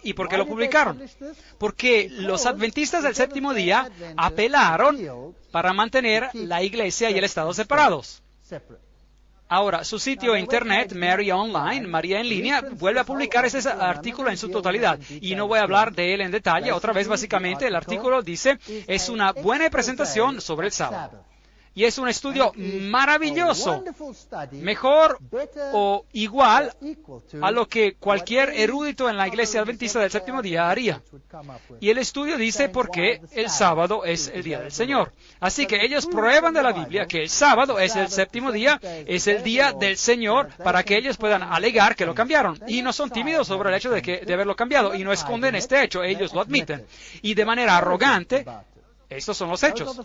A: ¿Y por qué lo publicaron? Porque los adventistas del séptimo día apelaron para mantener la iglesia y el Estado separados. Ahora, su sitio de internet, Mary Online, María en línea, vuelve a publicar ese artículo en su totalidad. Y no voy a hablar de él en detalle. Otra vez, básicamente, el artículo dice, es una buena presentación sobre el sábado. Y es un estudio maravilloso, mejor o igual a lo que cualquier erudito en la iglesia adventista del séptimo día haría. Y el estudio dice por qué el sábado es el día del Señor. Así que ellos prueban de la Biblia que el sábado es el séptimo día, es el día del Señor, para que ellos puedan alegar que lo cambiaron. Y no son tímidos sobre el hecho de haberlo cambiado, y no esconden este hecho, ellos lo admiten. Y de manera arrogante, estos son los hechos.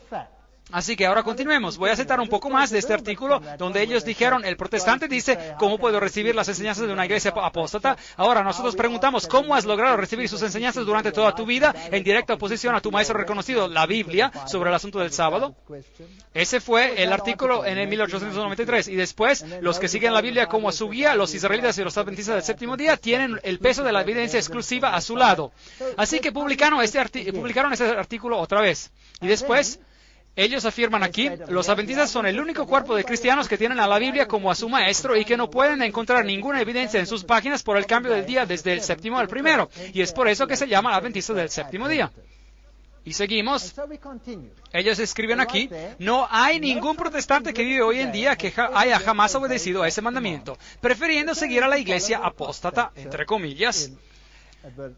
A: Así que ahora continuemos. Voy a citar un poco más de este artículo donde ellos dijeron, el protestante dice, ¿cómo puedo recibir las enseñanzas de una iglesia apóstata? Ahora nosotros preguntamos, ¿cómo has logrado recibir sus enseñanzas durante toda tu vida en directa oposición a tu maestro reconocido, la Biblia, sobre el asunto del sábado? Ese fue el artículo en el 1893. Y después, los que siguen la Biblia como a su guía, los israelitas y los adventistas del séptimo día, tienen el peso de la evidencia exclusiva a su lado. Así que publicaron ese artículo otra vez. Y después, ellos afirman aquí, los adventistas son el único cuerpo de cristianos que tienen a la Biblia como a su maestro y que no pueden encontrar ninguna evidencia en sus páginas por el cambio del día desde el séptimo al primero. Y es por eso que se llama adventista del séptimo día. Y seguimos. Ellos escriben aquí, no hay ningún protestante que vive hoy en día que haya jamás obedecido a ese mandamiento, prefiriendo seguir a la iglesia apóstata, entre comillas,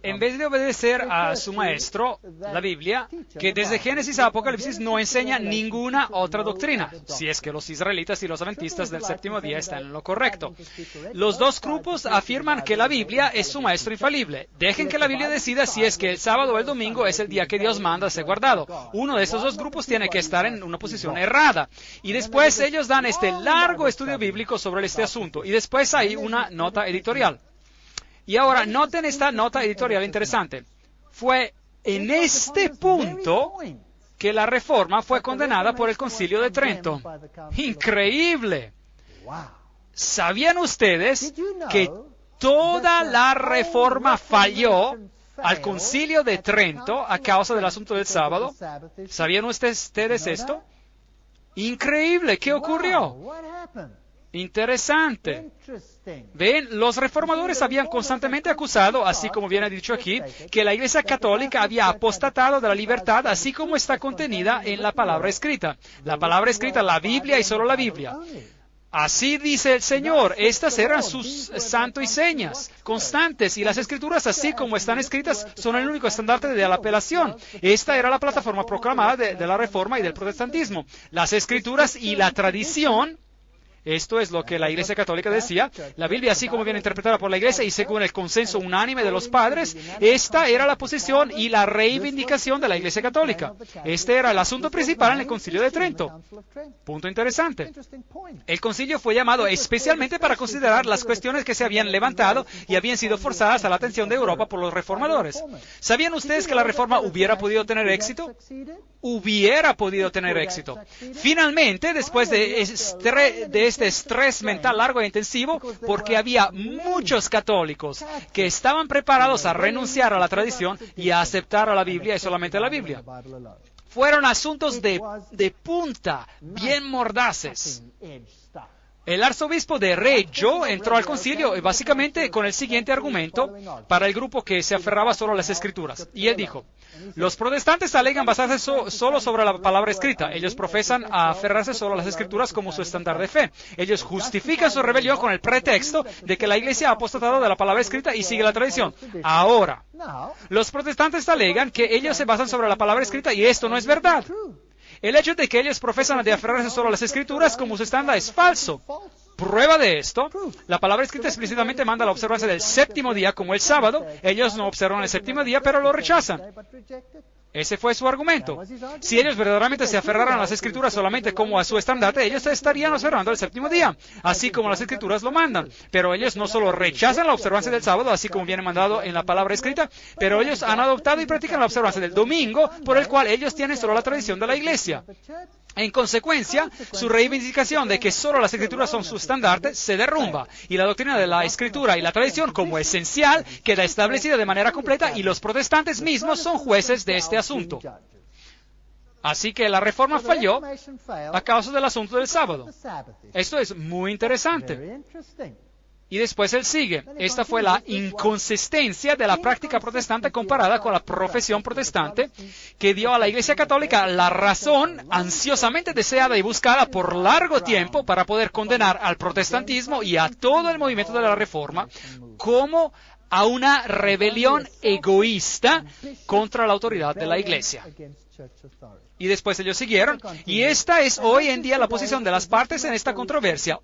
A: en vez de obedecer a su maestro, la Biblia, que desde Génesis a Apocalipsis no enseña ninguna otra doctrina, si es que los israelitas y los adventistas del séptimo día están en lo correcto. Los dos grupos afirman que la Biblia es su maestro infalible. Dejen que la Biblia decida si es que el sábado o el domingo es el día que Dios manda ser guardado. Uno de esos dos grupos tiene que estar en una posición errada. Y después ellos dan este largo estudio bíblico sobre este asunto. Y después hay una nota editorial. Y ahora, noten esta nota editorial interesante. Fue en este punto que la Reforma fue condenada por el Concilio de Trento. ¡Increíble! ¿Sabían ustedes que toda la Reforma falló al Concilio de Trento a causa del asunto del sábado? ¿Sabían ustedes esto? ¡Increíble! ¿Qué ocurrió? Interesante. Ven, los reformadores habían constantemente acusado, así como viene dicho aquí, que la Iglesia Católica había apostatado de la libertad, así como está contenida en la palabra escrita. La palabra escrita, la Biblia y solo la Biblia. Así dice el Señor, estas eran sus santo y señas constantes, y las escrituras, así como están escritas, son el único estandarte de la apelación. Esta era la plataforma proclamada de la Reforma y del protestantismo. Las escrituras y la tradición. Esto es lo que la Iglesia Católica decía. La Biblia, así como viene interpretada por la Iglesia y según el consenso unánime de los padres, esta era la posición y la reivindicación de la Iglesia Católica. Este era el asunto principal en el Concilio de Trento. Punto interesante. El concilio fue llamado especialmente para considerar las cuestiones que se habían levantado y habían sido forzadas a la atención de Europa por los reformadores. ¿Sabían ustedes que la Reforma hubiera podido tener éxito? Hubiera podido tener éxito. Finalmente, después de este estrés mental largo e intensivo, porque había muchos católicos que estaban preparados a renunciar a la tradición y a aceptar a la Biblia y solamente la Biblia. Fueron asuntos de punta, bien mordaces. El arzobispo de Reggio entró al concilio básicamente con el siguiente argumento para el grupo que se aferraba solo a las Escrituras. Y él dijo, los protestantes alegan basarse solo sobre la palabra escrita. Ellos profesan a aferrarse solo a las Escrituras como su estándar de fe. Ellos justifican su rebelión con el pretexto de que la Iglesia ha apostatado de la palabra escrita y sigue la tradición. Ahora, los protestantes alegan que ellos se basan sobre la palabra escrita y esto no es verdad. El hecho de que ellos profesan de aferrarse solo a las Escrituras como su estándar es falso. Prueba de esto, la palabra escrita explícitamente manda la observancia del séptimo día como el sábado. Ellos no observan el séptimo día, pero lo rechazan. Ese fue su argumento. Si ellos verdaderamente se aferraran a las Escrituras solamente como a su estandarte, ellos estarían observando el séptimo día, así como las Escrituras lo mandan. Pero ellos no solo rechazan la observancia del sábado, así como viene mandado en la palabra escrita, pero ellos han adoptado y practican la observancia del domingo, por el cual ellos tienen solo la tradición de la Iglesia. En consecuencia, su reivindicación de que solo las Escrituras son su estandarte se derrumba, y la doctrina de la Escritura y la tradición como esencial queda establecida de manera completa, y los protestantes mismos son jueces de este asunto. Así que la Reforma falló a causa del asunto del sábado. Esto es muy interesante. Y después él sigue. Esta fue la inconsistencia de la práctica protestante comparada con la profesión protestante, que dio a la Iglesia Católica la razón ansiosamente deseada y buscada por largo tiempo para poder condenar al protestantismo y a todo el movimiento de la Reforma como a una rebelión egoísta contra la autoridad de la Iglesia. Y después ellos siguieron, y esta es hoy en día la posición de las partes en esta controversia.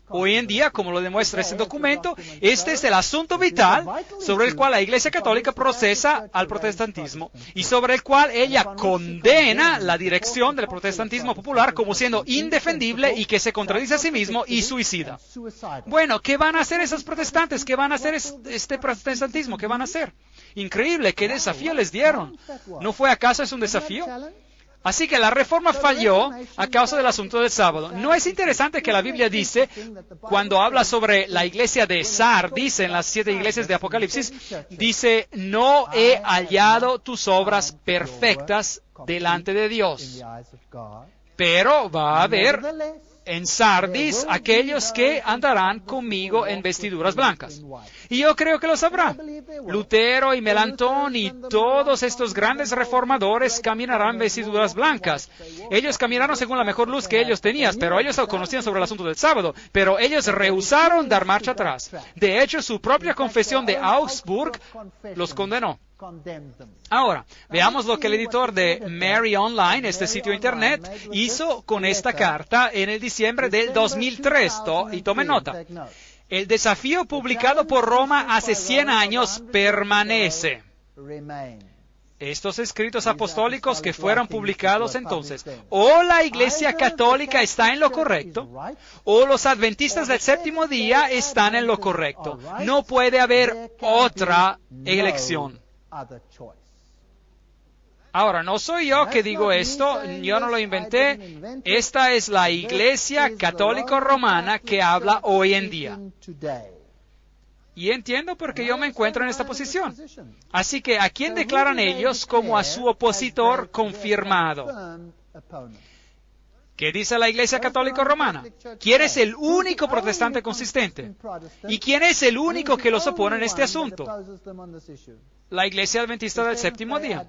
A: Hoy en día, como lo demuestra este documento, este es el asunto vital sobre el cual la Iglesia Católica procesa al protestantismo y sobre el cual ella condena la dirección del protestantismo popular como siendo indefendible y que se contradice a sí mismo y suicida. Bueno, ¿qué van a hacer esos protestantes? ¿Qué van a hacer este protestantismo? ¿Qué van a hacer? Increíble, ¿qué desafío les dieron? ¿No fue acaso es un desafío? Así que la Reforma falló a causa del asunto del sábado. ¿No es interesante que la Biblia dice, cuando habla sobre la iglesia de Sardis, en las 7 iglesias de Apocalipsis, dice, no he hallado tus obras perfectas delante de Dios, pero va a haber en Sardis aquellos que andarán conmigo en vestiduras blancas? Y yo creo que lo sabrá. Lutero y Melanchthon y todos estos grandes reformadores caminarán en vestiduras blancas. Ellos caminaron según la mejor luz que ellos tenían, pero ellos conocían sobre el asunto del sábado, pero ellos rehusaron dar marcha atrás. De hecho, su propia confesión de Augsburg los condenó. Ahora, veamos lo que el editor de Mary Online, este sitio internet, hizo con esta carta en el diciembre del 2003. Y tomen nota. El desafío publicado por Roma hace 100 años permanece. Estos escritos apostólicos que fueron publicados entonces, o la Iglesia Católica está en lo correcto, o los adventistas del séptimo día están en lo correcto. No puede haber otra elección. Ahora, no soy yo que digo esto, yo no lo inventé. Esta es la Iglesia Católica Romana que habla hoy en día. Y entiendo por qué yo me encuentro en esta posición. Así que, ¿a quién declaran ellos como a su opositor confirmado? ¿Qué dice la Iglesia Católica Romana? ¿Quién es el único protestante consistente? ¿Y quién es el único que los opone en este asunto? La Iglesia Adventista del Séptimo Día.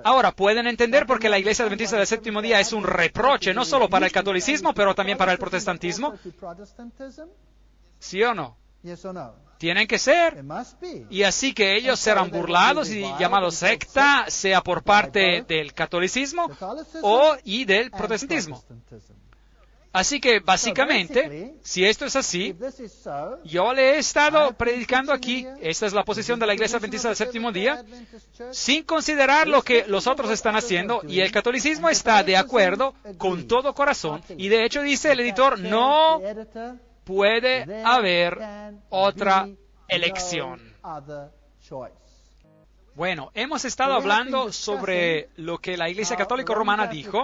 A: Ahora, ¿pueden entender por qué la Iglesia Adventista del Séptimo Día es un reproche, no solo para el catolicismo, pero también para el protestantismo? ¿Sí o no? Tienen que ser. Y así que ellos serán burlados y llamados secta, sea por parte del catolicismo y del protestantismo. Así que, básicamente, si esto es así, yo le he estado predicando aquí, esta es la posición de la Iglesia Adventista del Séptimo Día, sin considerar lo que los otros están haciendo, y el catolicismo está de acuerdo con todo corazón, y de hecho dice el editor, no puede haber otra elección. Bueno, hemos estado hablando sobre lo que la Iglesia Católica Romana dijo.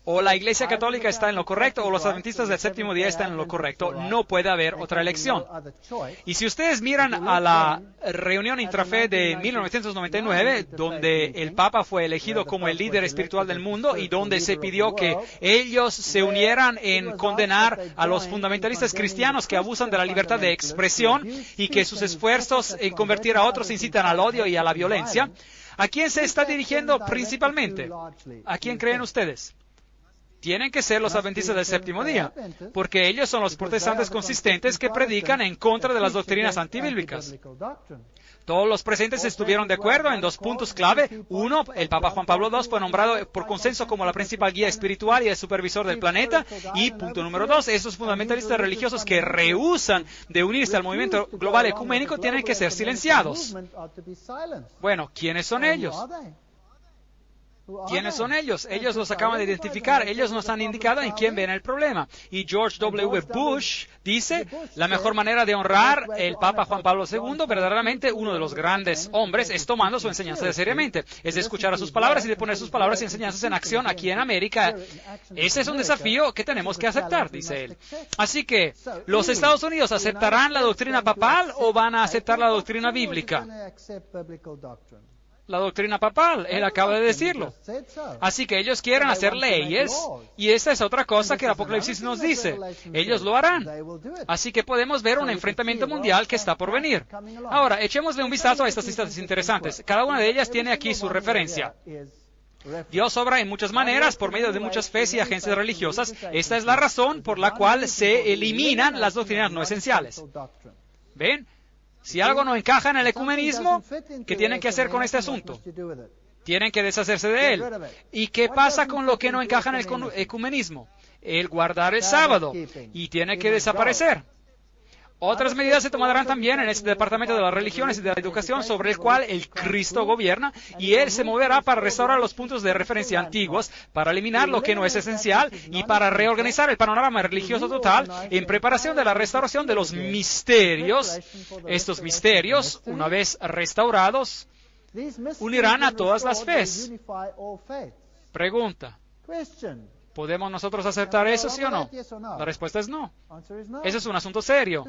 A: O la Iglesia Católica está en lo correcto o los adventistas del séptimo día están en lo correcto. No puede haber otra elección. Y si ustedes miran a la reunión intrafe de 1999, donde el Papa fue elegido como el líder espiritual del mundo y donde se pidió que ellos se unieran en condenar a los fundamentalistas cristianos que abusan de la libertad de expresión y que sus esfuerzos en convertir a otros incitan al odio y a la violencia, ¿a quién se está dirigiendo principalmente? ¿A quién creen ustedes? Tienen que ser los adventistas del séptimo día, porque ellos son los protestantes consistentes que predican en contra de las doctrinas antibíblicas. Todos los presentes estuvieron de acuerdo en dos puntos clave. Uno, el Papa Juan Pablo II fue nombrado por consenso como la principal guía espiritual y el supervisor del planeta. Y punto número dos, esos fundamentalistas religiosos que rehúsan de unirse al movimiento global ecuménico tienen que ser silenciados. Bueno, ¿quiénes son ellos? ¿Quiénes son ellos? Ellos los acaban de identificar. Ellos nos han indicado en quién ven el problema. Y George W. Bush dice, la mejor manera de honrar el Papa Juan Pablo II, verdaderamente uno de los grandes hombres, es tomando su enseñanza seriamente. Es de escuchar a sus palabras y de poner sus palabras y enseñanzas en acción aquí en América. Ese es un desafío que tenemos que aceptar, dice él. Así que, ¿los Estados Unidos aceptarán la doctrina papal o van a aceptar la doctrina bíblica? La doctrina papal, él acaba de decirlo. Así que ellos quieren hacer leyes, y esta es otra cosa que el Apocalipsis nos dice. Ellos lo harán. Así que podemos ver un enfrentamiento mundial que está por venir. Ahora, echémosle un vistazo a estas citas interesantes. Cada una de ellas tiene aquí su referencia. Dios obra en muchas maneras por medio de muchas fes y agencias religiosas. Esta es la razón por la cual se eliminan las doctrinas no esenciales. ¿Ven? Si algo no encaja en el ecumenismo, ¿qué tienen que hacer con este asunto? Tienen que deshacerse de él. ¿Y qué pasa con lo que no encaja en el ecumenismo? El guardar el sábado. Y tiene que desaparecer. Otras medidas se tomarán también en este departamento de las religiones y de la educación sobre el cual el Cristo gobierna, y Él se moverá para restaurar los puntos de referencia antiguos, para eliminar lo que no es esencial y para reorganizar el panorama religioso total en preparación de la restauración de los misterios. Estos misterios, una vez restaurados, unirán a todas las fes. Pregunta. ¿Podemos nosotros aceptar eso, sí o no? La respuesta es no. Eso es un asunto serio.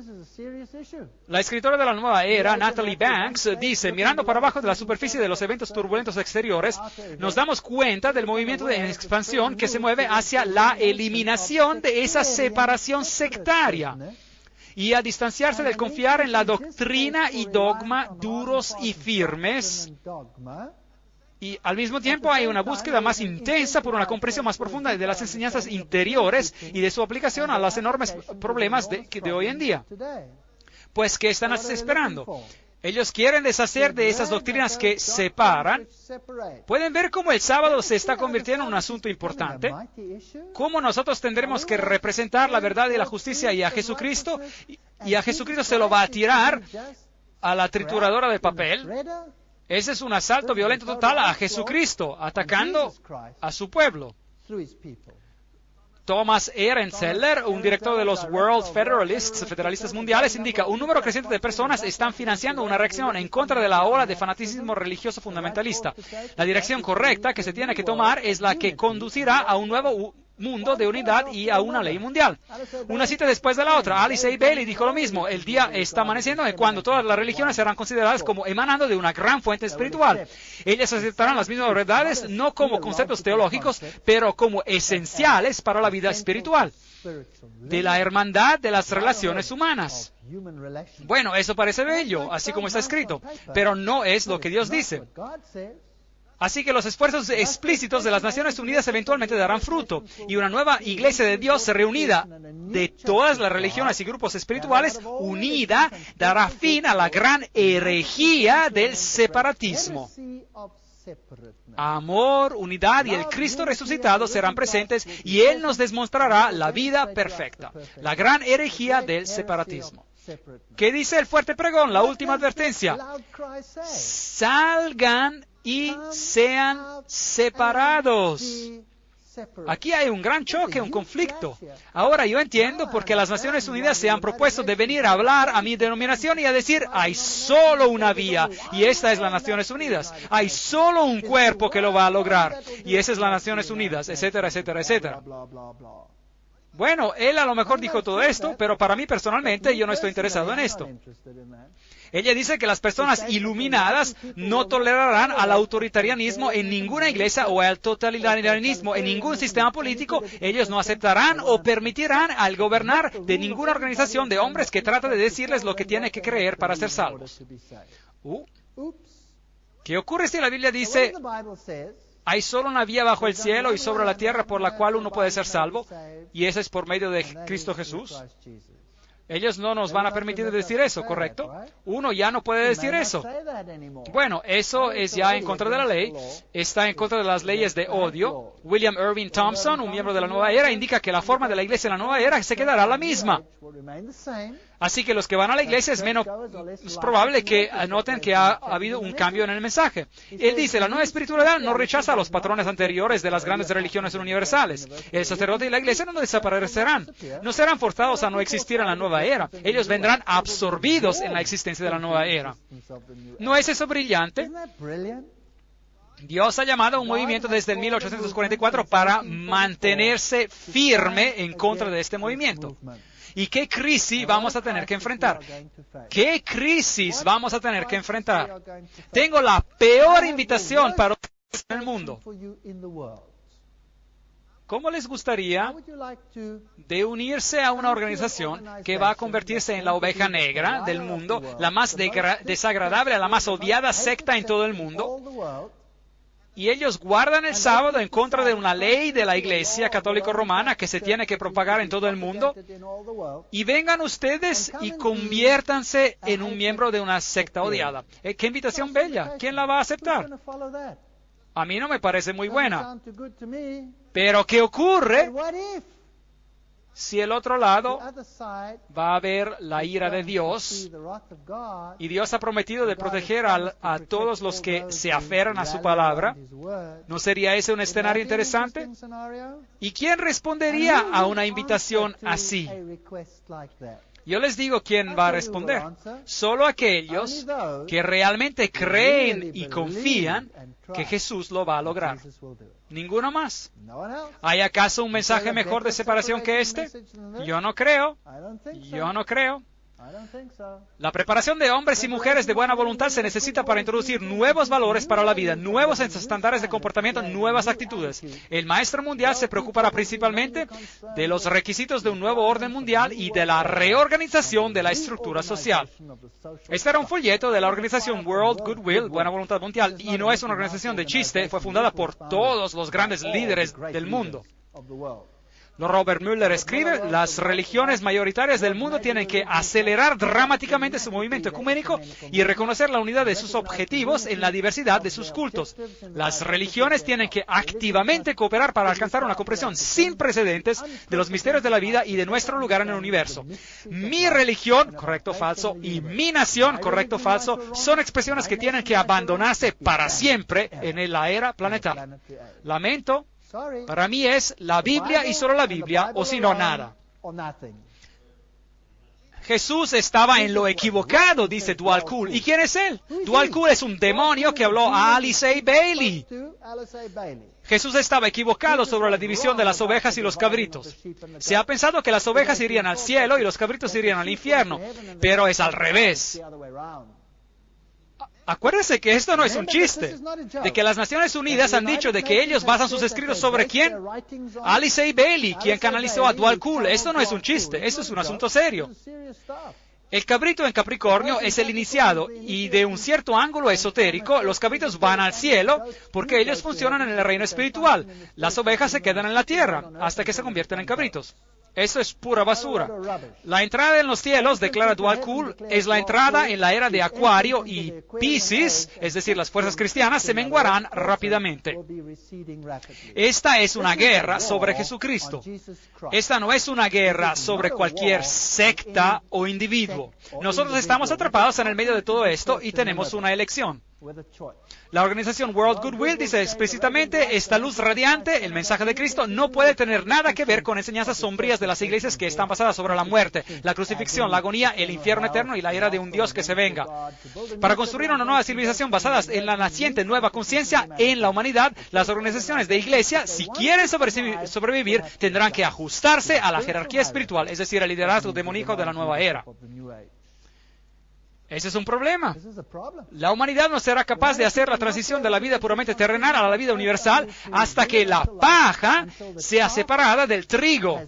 A: La escritora de la nueva era, Natalie Banks, dice, mirando para abajo de la superficie de los eventos turbulentos exteriores, nos damos cuenta del movimiento de expansión que se mueve hacia la eliminación de esa separación sectaria y a distanciarse del confiar en la doctrina y dogma duros y firmes. Y al mismo tiempo hay una búsqueda más intensa por una comprensión más profunda de las enseñanzas interiores y de su aplicación a los enormes problemas de hoy en día. Pues, ¿qué están esperando? Ellos quieren deshacer de esas doctrinas que separan. ¿Pueden ver cómo el sábado se está convirtiendo en un asunto importante? ¿Cómo nosotros tendremos que representar la verdad y la justicia y a Jesucristo? Y a Jesucristo se lo va a tirar a la trituradora de papel. Ese es un asalto violento total a Jesucristo, atacando a su pueblo. Thomas Ehrenzeller, un director de los World Federalists, federalistas mundiales, indica, un número creciente de personas están financiando una reacción en contra de la ola de fanaticismo religioso fundamentalista. La dirección correcta que se tiene que tomar es la que conducirá a un nuevo mundo de unidad y a una ley mundial. Una cita después de la otra. Alice A. Bailey dijo lo mismo. El día está amaneciendo cuando todas las religiones serán consideradas como emanando de una gran fuente espiritual. Ellas aceptarán las mismas verdades, no como conceptos teológicos, pero como esenciales para la vida espiritual, de la hermandad de las relaciones humanas. Bueno, eso parece bello, así como está escrito, pero no es lo que Dios dice. Así que los esfuerzos explícitos de las Naciones Unidas eventualmente darán fruto, y una nueva iglesia de Dios reunida de todas las religiones y grupos espirituales, unida, dará fin a la gran herejía del separatismo. Amor, unidad y el Cristo resucitado serán presentes, y Él nos demostrará la vida perfecta, la gran herejía del separatismo. ¿Qué dice el fuerte pregón? La última advertencia. Salgan y sean separados. Aquí hay un gran choque, un conflicto. Ahora yo entiendo por qué las Naciones Unidas se han propuesto de venir a hablar a mi denominación y a decir, hay solo una vía, y esta es las Naciones Unidas. Hay solo un cuerpo que lo va a lograr, y esa es las Naciones Unidas, etcétera, etcétera, etcétera. Bueno, él a lo mejor dijo todo esto, pero para mí personalmente yo no estoy interesado en esto. Ella dice que las personas iluminadas no tolerarán al autoritarianismo en ninguna iglesia o al totalitarismo en ningún sistema político. Ellos no aceptarán o permitirán al gobernar de ninguna organización de hombres que trata de decirles lo que tienen que creer para ser salvos. ¿Qué ocurre si la Biblia dice, hay solo una vía bajo el cielo y sobre la tierra por la cual uno puede ser salvo, y esa es por medio de Cristo Jesús? Ellos no nos van a permitir decir eso, ¿correcto? Uno ya no puede decir eso. Bueno, eso es ya en contra de la ley, está en contra de las leyes de odio. William Irving Thompson, un miembro de la Nueva Era, indica que la forma de la iglesia en la Nueva Era se quedará la misma. Así que los que van a la iglesia es probable que noten que ha habido un cambio en el mensaje. Él dice, la nueva espiritualidad no rechaza los patrones anteriores de las grandes religiones universales. El sacerdote y la iglesia no desaparecerán. No serán forzados a no existir en la nueva era. Ellos vendrán absorbidos en la existencia de la nueva era. ¿No es eso brillante? Dios ha llamado a un movimiento desde el 1844 para mantenerse firme en contra de este movimiento. ¿Y qué crisis vamos a tener que enfrentar? ¿Qué crisis vamos a tener que enfrentar? Tengo la peor invitación para ustedes en el mundo. ¿Cómo les gustaría de unirse a una organización que va a convertirse en la oveja negra del mundo, la más desagradable, la más odiada secta en todo el mundo? Y ellos guardan el sábado en contra de una ley de la Iglesia Católica Romana que se tiene que propagar en todo el mundo. Y vengan ustedes y conviértanse en un miembro de una secta odiada. ¡Qué invitación bella! ¿Quién la va a aceptar? A mí no me parece muy buena. Pero ¿qué ocurre si el otro lado va a ver la ira de Dios y Dios ha prometido de proteger a todos los que se aferran a su palabra? ¿No sería ese un escenario interesante? ¿Y quién respondería a una invitación así? Yo les digo quién va a responder. Solo aquellos que realmente creen y confían que Jesús lo va a lograr. Ninguno más. ¿Hay acaso un mensaje mejor de separación que este? Yo no creo. Yo no creo. La preparación de hombres y mujeres de buena voluntad se necesita para introducir nuevos valores para la vida, nuevos estándares de comportamiento, nuevas actitudes. El maestro mundial se preocupará principalmente de los requisitos de un nuevo orden mundial y de la reorganización de la estructura social. Este era un folleto de la organización World Goodwill, Buena Voluntad Mundial, y no es una organización de chiste, fue fundada por todos los grandes líderes del mundo. Robert Mueller escribe, las religiones mayoritarias del mundo tienen que acelerar dramáticamente su movimiento ecuménico y reconocer la unidad de sus objetivos en la diversidad de sus cultos. Las religiones tienen que activamente cooperar para alcanzar una comprensión sin precedentes de los misterios de la vida y de nuestro lugar en el universo. Mi religión, correcto o falso, y mi nación, correcto o falso, son expresiones que tienen que abandonarse para siempre en la era planetaria. Lamento. Para mí es la Biblia y solo la Biblia, o si no, nada. Jesús estaba en lo equivocado, dice Dwalkul. ¿Y quién es él? Dwalkul es un demonio que habló a Alice A. Bailey. Jesús estaba equivocado sobre la división de las ovejas y los cabritos. Se ha pensado que las ovejas irían al cielo y los cabritos irían al infierno, pero es al revés. Acuérdense que esto no es un chiste, de que las Naciones Unidas han dicho de que ellos basan sus escritos sobre ¿quién? Alice A. Bailey, quien canalizó a Dwalkul. Esto no es un chiste, esto es un asunto serio. El cabrito en Capricornio es el iniciado y de un cierto ángulo esotérico, los cabritos van al cielo porque ellos funcionan en el reino espiritual. Las ovejas se quedan en la tierra hasta que se convierten en cabritos. Eso es pura basura. La entrada en los cielos, declara Dwalkul, es la entrada en la era de Acuario y Piscis, es decir, las fuerzas cristianas, se menguarán rápidamente. Esta es una guerra sobre Jesucristo. Esta no es una guerra sobre cualquier secta o individuo. Nosotros estamos atrapados en el medio de todo esto y tenemos una elección. La organización World Goodwill dice explícitamente, esta luz radiante, el mensaje de Cristo, no puede tener nada que ver con enseñanzas sombrías de las iglesias que están basadas sobre la muerte, la crucifixión, la agonía, el infierno eterno y la ira de un Dios que se venga. Para construir una nueva civilización basada en la naciente nueva conciencia en la humanidad, las organizaciones de iglesia, si quieren sobrevivir, tendrán que ajustarse a la jerarquía espiritual, es decir, al liderazgo demoníaco de la nueva era. Ese es un problema. La humanidad no será capaz de hacer la transición de la vida puramente terrenal a la vida universal hasta que la paja sea separada del trigo.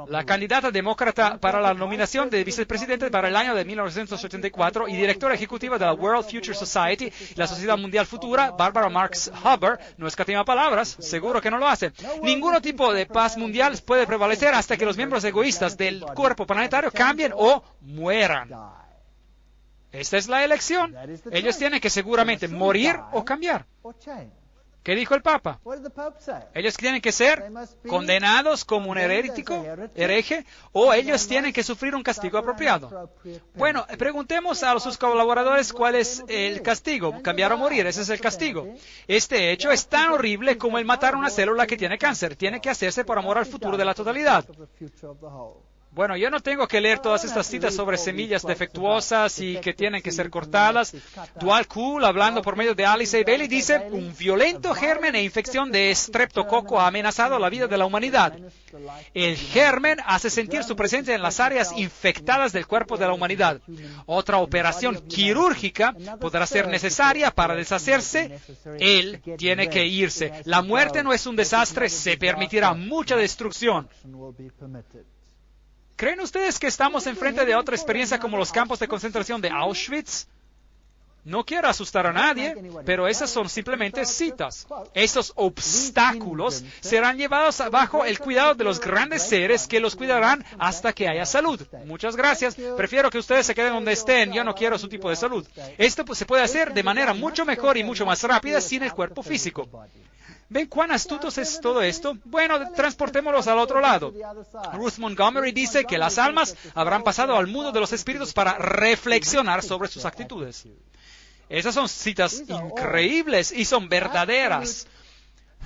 A: La candidata demócrata para la nominación de vicepresidente para el año de 1984 y directora ejecutiva de la World Future Society, la Sociedad Mundial Futura, Barbara Marx Hubbard, no escatima palabras, seguro que no lo hace. Ningún tipo de paz mundial puede prevalecer hasta que los miembros egoístas del cuerpo planetario cambien o mueran. Esta es la elección. Ellos tienen que seguramente morir o cambiar. ¿Qué dijo el Papa? Ellos tienen que ser condenados como un hereje, o ellos tienen que sufrir un castigo apropiado. Bueno, preguntemos a sus colaboradores cuál es el castigo. Cambiar o morir, ese es el castigo. Este hecho es tan horrible como el matar una célula que tiene cáncer. Tiene que hacerse por amor al futuro de la totalidad. Bueno, yo no tengo que leer todas estas citas sobre semillas defectuosas y que tienen que ser cortadas. Dwight Cool, hablando por medio de Alice A. Bailey, dice, un violento germen e infección de estreptococo ha amenazado la vida de la humanidad. El germen hace sentir su presencia en las áreas infectadas del cuerpo de la humanidad. Otra operación quirúrgica podrá ser necesaria para deshacerse. Él tiene que irse. La muerte no es un desastre, se permitirá mucha destrucción. ¿Creen ustedes que estamos enfrente de otra experiencia como los campos de concentración de Auschwitz? No quiero asustar a nadie, pero esas son simplemente citas. Esos obstáculos serán llevados bajo el cuidado de los grandes seres que los cuidarán hasta que haya salud. Muchas gracias. Prefiero que ustedes se queden donde estén. Yo no quiero su tipo de salud. Esto se puede hacer de manera mucho mejor y mucho más rápida sin el cuerpo físico. ¿Ven cuán astutos es todo esto? Bueno, transportémoslos al otro lado. Ruth Montgomery dice que las almas habrán pasado al mundo de los espíritus para reflexionar sobre sus actitudes. Esas son citas increíbles y son verdaderas.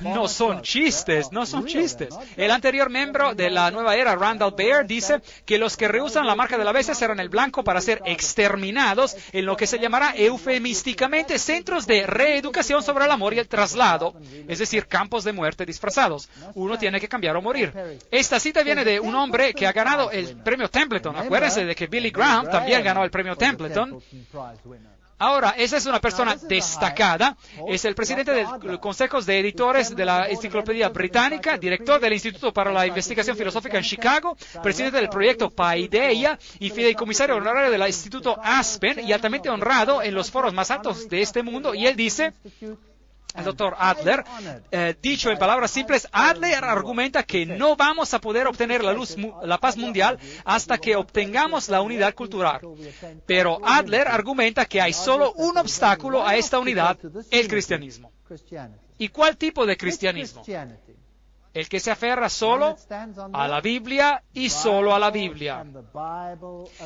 A: No son chistes, no son chistes. El anterior miembro de la nueva era, Randall Baer, dice que los que rehusan la marca de la bestia serán el blanco para ser exterminados en lo que se llamará eufemísticamente centros de reeducación sobre el amor y el traslado, es decir, campos de muerte disfrazados. Uno tiene que cambiar o morir. Esta cita viene de un hombre que ha ganado el premio Templeton. Acuérdense de que Billy Graham también ganó el premio Templeton. Ahora, esa es una persona destacada, es el presidente del Consejo de Editores de la Enciclopedia Británica, director del Instituto para la Investigación Filosófica en Chicago, presidente del proyecto Paideia y fideicomisario honorario del Instituto Aspen y altamente honrado en los foros más altos de este mundo. Y él dice, el doctor Adler, dicho en palabras simples, Adler argumenta que no vamos a poder obtener la paz mundial hasta que obtengamos la unidad cultural. Pero Adler argumenta que hay solo un obstáculo a esta unidad, el cristianismo. ¿Y cuál tipo de cristianismo? El que se aferra solo a la Biblia y solo a la Biblia.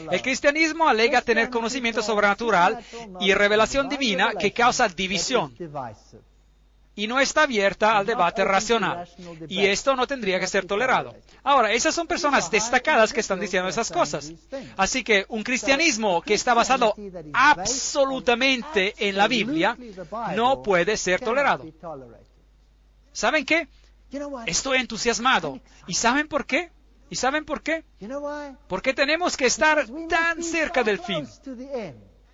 A: El cristianismo alega tener conocimiento sobrenatural y revelación divina que causa división. Y no está abierta al debate racional. Y esto no tendría que ser tolerado. Ahora, esas son personas destacadas que están diciendo esas cosas. Así que un cristianismo que está basado absolutamente en la Biblia no puede ser tolerado. ¿Saben qué? Estoy entusiasmado. ¿Y saben por qué? ¿Y saben por qué? Porque tenemos que estar tan cerca del fin.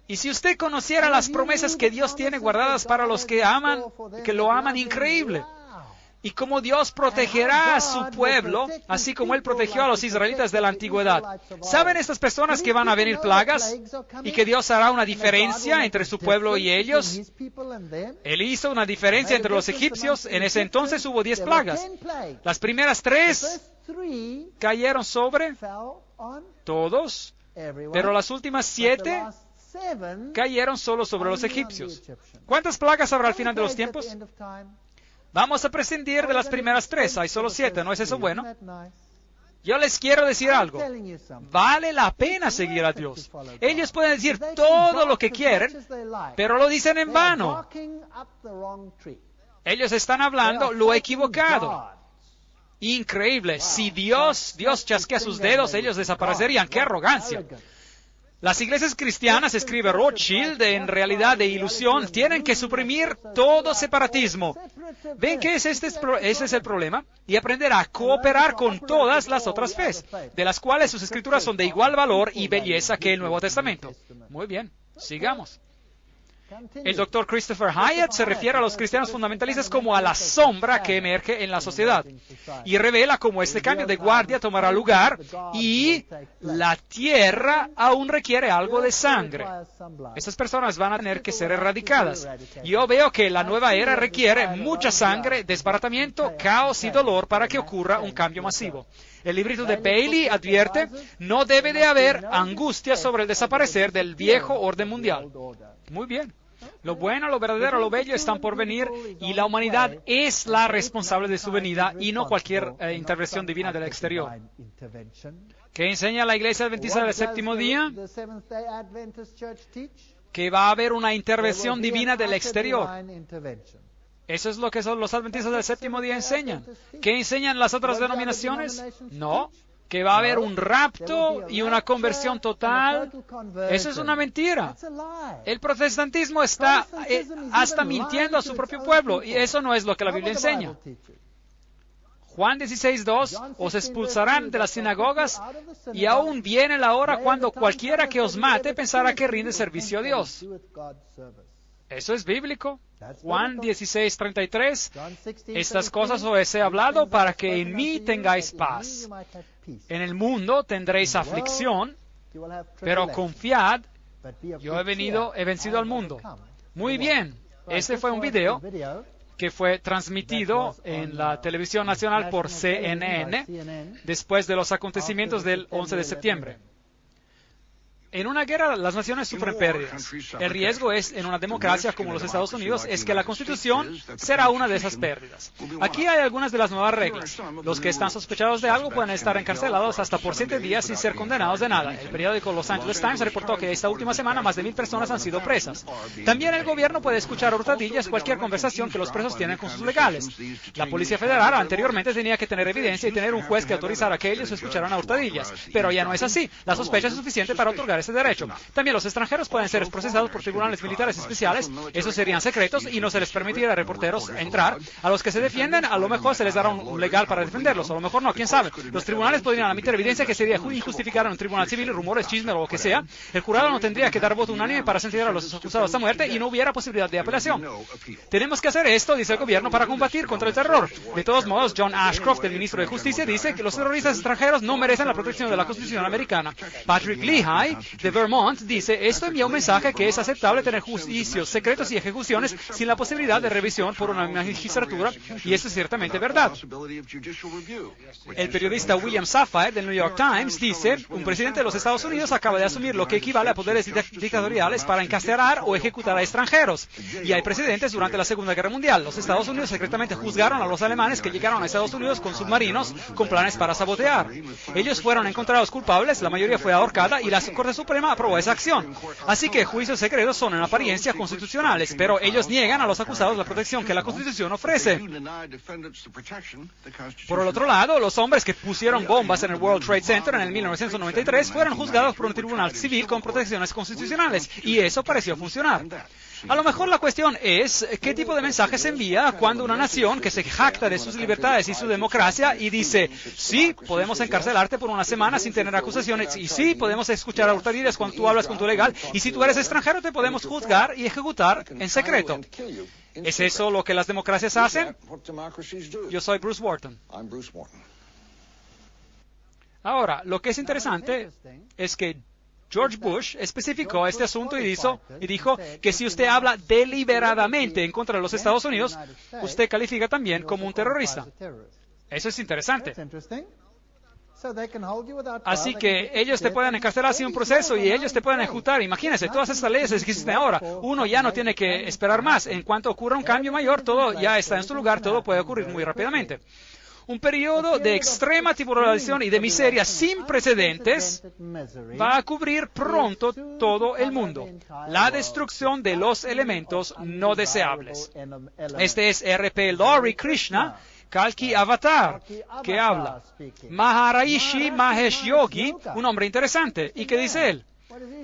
A: Y si usted conociera las promesas que Dios tiene guardadas para los que lo aman, increíble. Y cómo Dios protegerá a su pueblo, así como Él protegió a los israelitas de la antigüedad. ¿Saben estas personas que van a venir plagas? Y que Dios hará una diferencia entre su pueblo y ellos. Él hizo una diferencia entre los egipcios. En ese entonces hubo 10 plagas. Las primeras 3 cayeron sobre todos, pero las últimas 7 cayeron solo sobre los egipcios. ¿Cuántas plagas habrá al final de los tiempos? Vamos a prescindir de las primeras 3. Hay solo 7. ¿No es eso bueno? Yo les quiero decir algo. Vale la pena seguir a Dios. Ellos pueden decir todo lo que quieren, pero lo dicen en vano. Ellos están hablando lo equivocado. Increíble. Si Dios chasquea sus dedos, ellos desaparecerían. ¡Qué arrogancia! Las iglesias cristianas, escribe Rothschild, en realidad de ilusión, tienen que suprimir todo separatismo. ¿Ven que ese es el problema? Y aprender a cooperar con todas las otras fes, de las cuales sus escrituras son de igual valor y belleza que el Nuevo Testamento. Muy bien, sigamos. El doctor Christopher Hyatt se refiere a los cristianos fundamentalistas como a la sombra que emerge en la sociedad y revela cómo este cambio de guardia tomará lugar y la tierra aún requiere algo de sangre. Estas personas van a tener que ser erradicadas. Yo veo que la nueva era requiere mucha sangre, desbaratamiento, caos y dolor para que ocurra un cambio masivo. El librito de Bailey advierte, no debe de haber angustia sobre el desaparecer del viejo orden mundial. Muy bien. Lo bueno, lo verdadero, lo bello están por venir y la humanidad es la responsable de su venida y no cualquier intervención divina del exterior. ¿Qué enseña la Iglesia Adventista del Séptimo Día? Que va a haber una intervención divina del exterior. Eso es lo que los Adventistas del Séptimo Día enseñan. ¿Qué enseñan las otras denominaciones? No. Que va a haber un rapto y una conversión total. Eso es una mentira. El protestantismo está hasta mintiendo a su propio pueblo y eso no es lo que la Biblia enseña. Juan 16:2, os expulsarán de las sinagogas y aún viene la hora cuando cualquiera que os mate pensará que rinde servicio a Dios. Eso es bíblico. Juan 16:33, estas cosas os he hablado para que en mí tengáis paz. En el mundo tendréis aflicción, pero confiad, yo he vencido al mundo. Muy bien, este fue un video que fue transmitido en la televisión nacional por CNN después de los acontecimientos del 11 de septiembre. En una guerra, las naciones sufren pérdidas. El riesgo en una democracia como los Estados Unidos es que la Constitución será una de esas pérdidas. Aquí hay algunas de las nuevas reglas. Los que están sospechados de algo pueden estar encarcelados hasta por 7 días sin ser condenados de nada. El periódico Los Angeles Times reportó que esta última semana más de 1,000 personas han sido presas. También el gobierno puede escuchar a hurtadillas cualquier conversación que los presos tienen con sus legales. La Policía Federal anteriormente tenía que tener evidencia y tener un juez que autorizara que ellos escucharan a hurtadillas. Pero ya no es así. La sospecha es suficiente para otorgar ese derecho. También los extranjeros pueden ser procesados por tribunales militares especiales. Esos serían secretos y no se les permitirá a reporteros entrar. A los que se defienden, a lo mejor se les dará un legal para defenderlos, a lo mejor no, quién sabe. Los tribunales podrían admitir evidencia que sería injustificada en un tribunal civil, rumores, chismes o lo que sea. El jurado no tendría que dar voto unánime para sentenciar a los acusados a muerte y no hubiera posibilidad de apelación. Tenemos que hacer esto, dice el gobierno, para combatir contra el terror. De todos modos, John Ashcroft, el ministro de Justicia, dice que los terroristas extranjeros no merecen la protección de la Constitución americana. Patrick Leahy, de Vermont, dice, esto envía un mensaje que es aceptable tener juicios secretos y ejecuciones sin la posibilidad de revisión por una magistratura, y esto es ciertamente verdad. El periodista William Safire del New York Times dice, un presidente de los Estados Unidos acaba de asumir lo que equivale a poderes dictatoriales para encarcelar o ejecutar a extranjeros. Y hay precedentes durante la Segunda Guerra Mundial. Los Estados Unidos secretamente juzgaron a los alemanes que llegaron a Estados Unidos con submarinos con planes para sabotear. Ellos fueron encontrados culpables, la mayoría fue ahorcada y la Corte Suprema aprobó esa acción. Así que juicios secretos son en apariencia constitucionales, pero ellos niegan a los acusados la protección que la Constitución ofrece. Por el otro lado, los hombres que pusieron bombas en el World Trade Center en el 1993 fueron juzgados por un tribunal civil con protecciones constitucionales, y eso pareció funcionar. A lo mejor la cuestión es qué tipo de mensaje se envía cuando una nación que se jacta de sus libertades y su democracia y dice, sí, podemos encarcelarte por una semana sin tener acusaciones, y sí, podemos escuchar a hurtadillas cuando tú hablas con tu legal, y si tú eres extranjero te podemos juzgar y ejecutar en secreto. ¿Es eso lo que las democracias hacen? Yo soy Bruce Wharton. Ahora, lo que es interesante es que George Bush especificó este asunto y dijo que si usted habla deliberadamente en contra de los Estados Unidos, usted califica también como un terrorista. Eso es interesante. Así que ellos te pueden encarcelar sin un proceso y ellos te pueden ejecutar. Imagínense, todas estas leyes existen ahora. Uno ya no tiene que esperar más. En cuanto ocurra un cambio mayor, todo ya está en su lugar, todo puede ocurrir muy rápidamente. Un periodo de extrema tribulación y de miseria sin precedentes va a cubrir pronto todo el mundo. La destrucción de los elementos no deseables. Este es R.P. Laurie Krishna, Kalki Avatar, que habla. Maharishi Mahesh Yogi, un hombre interesante. ¿Y qué dice él?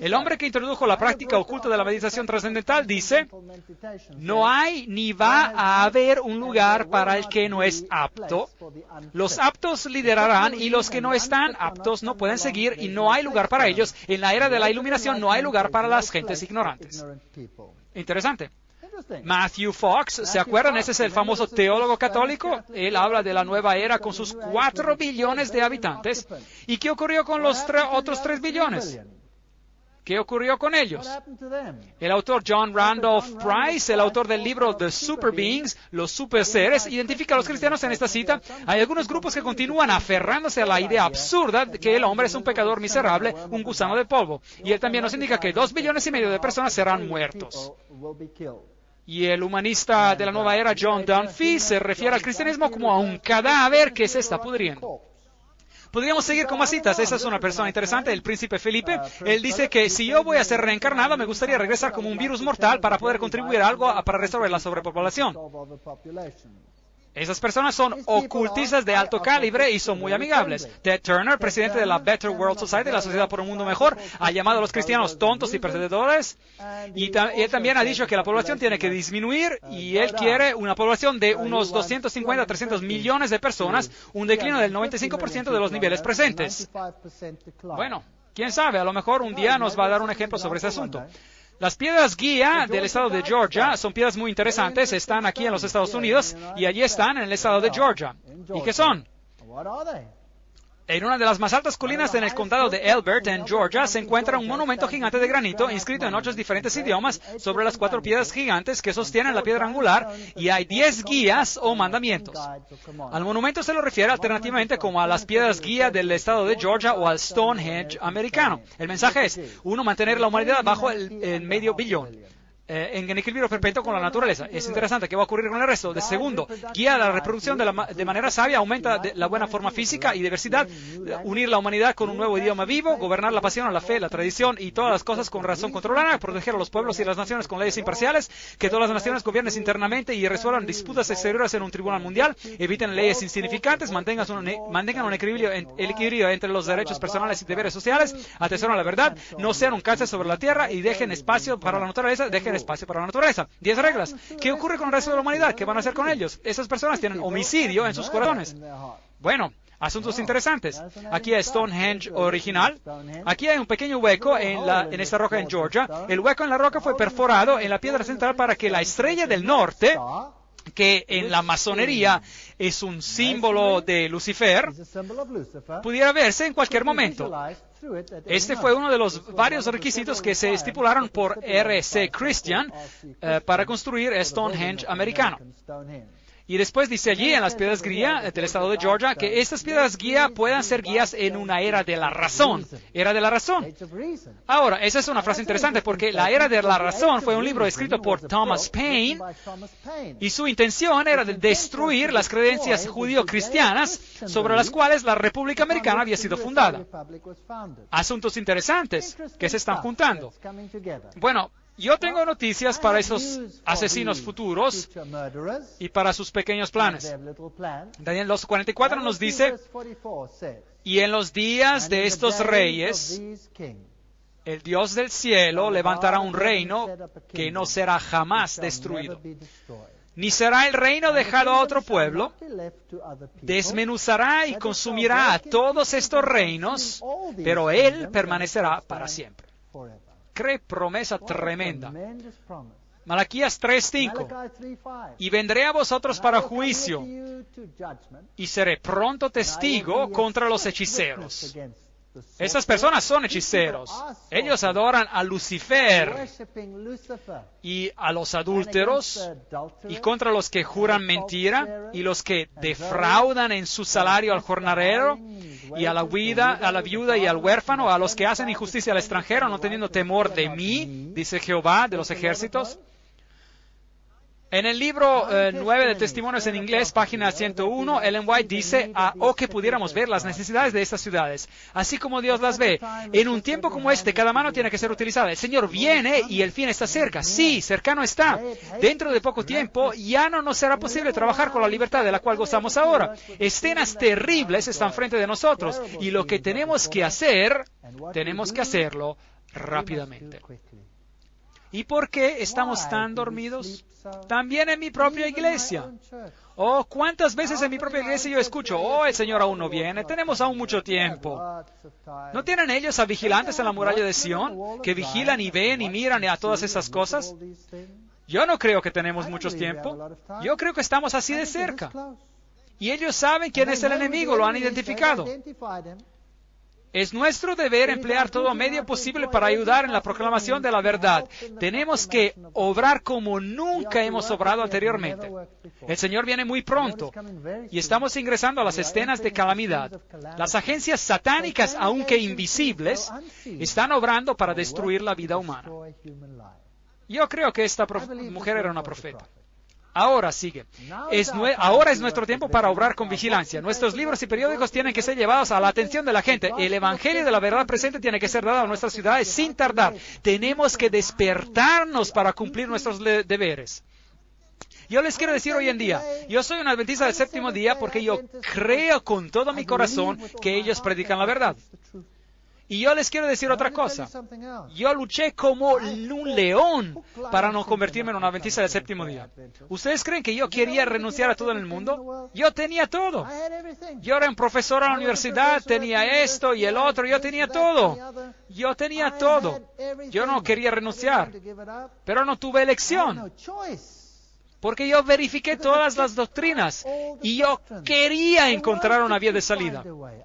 A: El hombre que introdujo la práctica oculta de la meditación trascendental dice, no hay ni va a haber un lugar para el que no es apto. Los aptos liderarán y los que no están aptos no pueden seguir y no hay lugar para ellos. En la era de la iluminación no hay lugar para las gentes ignorantes. Interesante. Matthew Fox, ¿se acuerdan? Ese es el famoso teólogo católico. Él habla de la nueva era con sus 4 billones de habitantes. ¿Y qué ocurrió con los otros 3 billones? ¿Qué ocurrió con ellos? El autor John Randolph Price, el autor del libro The Super Beings, los super seres, identifica a los cristianos en esta cita. Hay algunos grupos que continúan aferrándose a la idea absurda de que el hombre es un pecador miserable, un gusano de polvo. Y él también nos indica que 2,5 billones de personas serán muertos. Y el humanista de la nueva era, John Dunphy, se refiere al cristianismo como a un cadáver que se está pudriendo. Podríamos seguir con más citas. Esa es una persona interesante, el príncipe Felipe. Él dice que si yo voy a ser reencarnado, me gustaría regresar como un virus mortal para poder contribuir a algo para restaurar la sobrepoblación. Esas personas son ocultistas de alto calibre y son muy amigables. Ted Turner, presidente de la Better World Society, la Sociedad por un Mundo Mejor, ha llamado a los cristianos tontos y perdedores. Y él también ha dicho que la población tiene que disminuir y él quiere una población de unos 250 a 300 millones de personas, un declino del 95% de los niveles presentes. Bueno, quién sabe, a lo mejor un día nos va a dar un ejemplo sobre ese asunto. Las piedras guía del estado de Georgia son piedras muy interesantes, están aquí en los Estados Unidos y allí están en el estado de Georgia. ¿Y qué son? En una de las más altas colinas en el condado de Elbert, en Georgia, se encuentra un monumento gigante de granito inscrito en 8 diferentes idiomas sobre las 4 piedras gigantes que sostienen la piedra angular y hay 10 guías o mandamientos. Al monumento se lo refiere alternativamente como a las piedras guía del estado de Georgia o al Stonehenge americano. El mensaje es, 1, mantener la humanidad bajo el medio billón. En equilibrio perpetuo con la naturaleza. Es interesante qué va a ocurrir con el resto. De segundo, guía la reproducción de manera sabia, aumenta la buena forma física y diversidad, unir la humanidad con un nuevo idioma vivo, gobernar la pasión, la fe, la tradición y todas las cosas con razón controlada, proteger a los pueblos y las naciones con leyes imparciales, que todas las naciones gobiernen internamente y resuelvan disputas exteriores en un tribunal mundial, eviten leyes insignificantes, mantengan un equilibrio entre los derechos personales y deberes sociales, atesoren la verdad, no sean un cáncer sobre la tierra y dejen espacio para la naturaleza, espacio para la naturaleza. 10 reglas. ¿Qué ocurre con el resto de la humanidad? ¿Qué van a hacer con ellos? Esas personas tienen homicidio en sus corazones. Bueno, asuntos interesantes. Aquí es Stonehenge original. Aquí hay un pequeño hueco en esta roca en Georgia. El hueco en la roca fue perforado en la piedra central para que la estrella del norte, que en la masonería es un símbolo de Lucifer, pudiera verse en cualquier momento. Este fue uno de los varios requisitos que se estipularon por R.C. Christian para construir Stonehenge americano. Y después dice allí en las piedras guía del estado de Georgia que estas piedras guía puedan ser guías en una era de la razón. Era de la razón. Ahora, esa es una frase interesante porque la era de la razón fue un libro escrito por Thomas Paine y su intención era de destruir las creencias judío-cristianas sobre las cuales la República Americana había sido fundada. Asuntos interesantes que se están juntando. Bueno, yo tengo noticias para esos asesinos futuros y para sus pequeños planes. Daniel 2:44 nos dice, y en los días de estos reyes, el Dios del cielo levantará un reino que no será jamás destruido. Ni será el reino dejado a otro pueblo, desmenuzará y consumirá a todos estos reinos, pero él permanecerá para siempre. Qué promesa tremenda. Malaquías 3:5. Y vendré a vosotros para juicio, y seré pronto testigo contra los hechiceros. Esas personas son hechiceros. Ellos adoran a Lucifer y a los adúlteros y contra los que juran mentira y los que defraudan en su salario al jornalero y a la viuda y al huérfano, a los que hacen injusticia al extranjero, no teniendo temor de mí, dice Jehová de los ejércitos. En el libro 9 de Testimonios en inglés, página 101, Ellen White dice, que pudiéramos ver las necesidades de estas ciudades, así como Dios las ve. En un tiempo como este, cada mano tiene que ser utilizada. El Señor viene y el fin está cerca. Sí, cercano está. Dentro de poco tiempo ya no nos será posible trabajar con la libertad de la cual gozamos ahora. Escenas terribles están frente de nosotros y lo que tenemos que hacerlo rápidamente. ¿Y por qué estamos tan dormidos? También en mi propia iglesia. ¿Cuántas veces en mi propia iglesia yo escucho, el Señor aún no viene, tenemos aún mucho tiempo? ¿No tienen ellos a vigilantes en la muralla de Sión, que vigilan y ven y miran a todas esas cosas? Yo no creo que tenemos mucho tiempo. Yo creo que estamos así de cerca. Y ellos saben quién es el enemigo, lo han identificado. Es nuestro deber emplear todo medio posible para ayudar en la proclamación de la verdad. Tenemos que obrar como nunca hemos obrado anteriormente. El Señor viene muy pronto y estamos ingresando a las escenas de calamidad. Las agencias satánicas, aunque invisibles, están obrando para destruir la vida humana. Yo creo que esta mujer era una profeta. Ahora sigue. Ahora es nuestro tiempo para obrar con vigilancia. Nuestros libros y periódicos tienen que ser llevados a la atención de la gente. El evangelio de la verdad presente tiene que ser dado a nuestras ciudades sin tardar. Tenemos que despertarnos para cumplir nuestros deberes. Yo les quiero decir hoy en día, yo soy un adventista del séptimo día porque yo creo con todo mi corazón que ellos predican la verdad. Y yo les quiero decir otra cosa. Yo luché como un león para no convertirme en un adventista del séptimo día. ¿Ustedes creen que yo quería renunciar a todo en el mundo? Yo tenía todo. Yo era un profesor a la universidad, tenía esto y el otro, yo tenía todo. Yo tenía todo. Yo no quería renunciar, pero no tuve elección. Porque yo verifiqué todas las doctrinas y yo quería encontrar una vía de salida.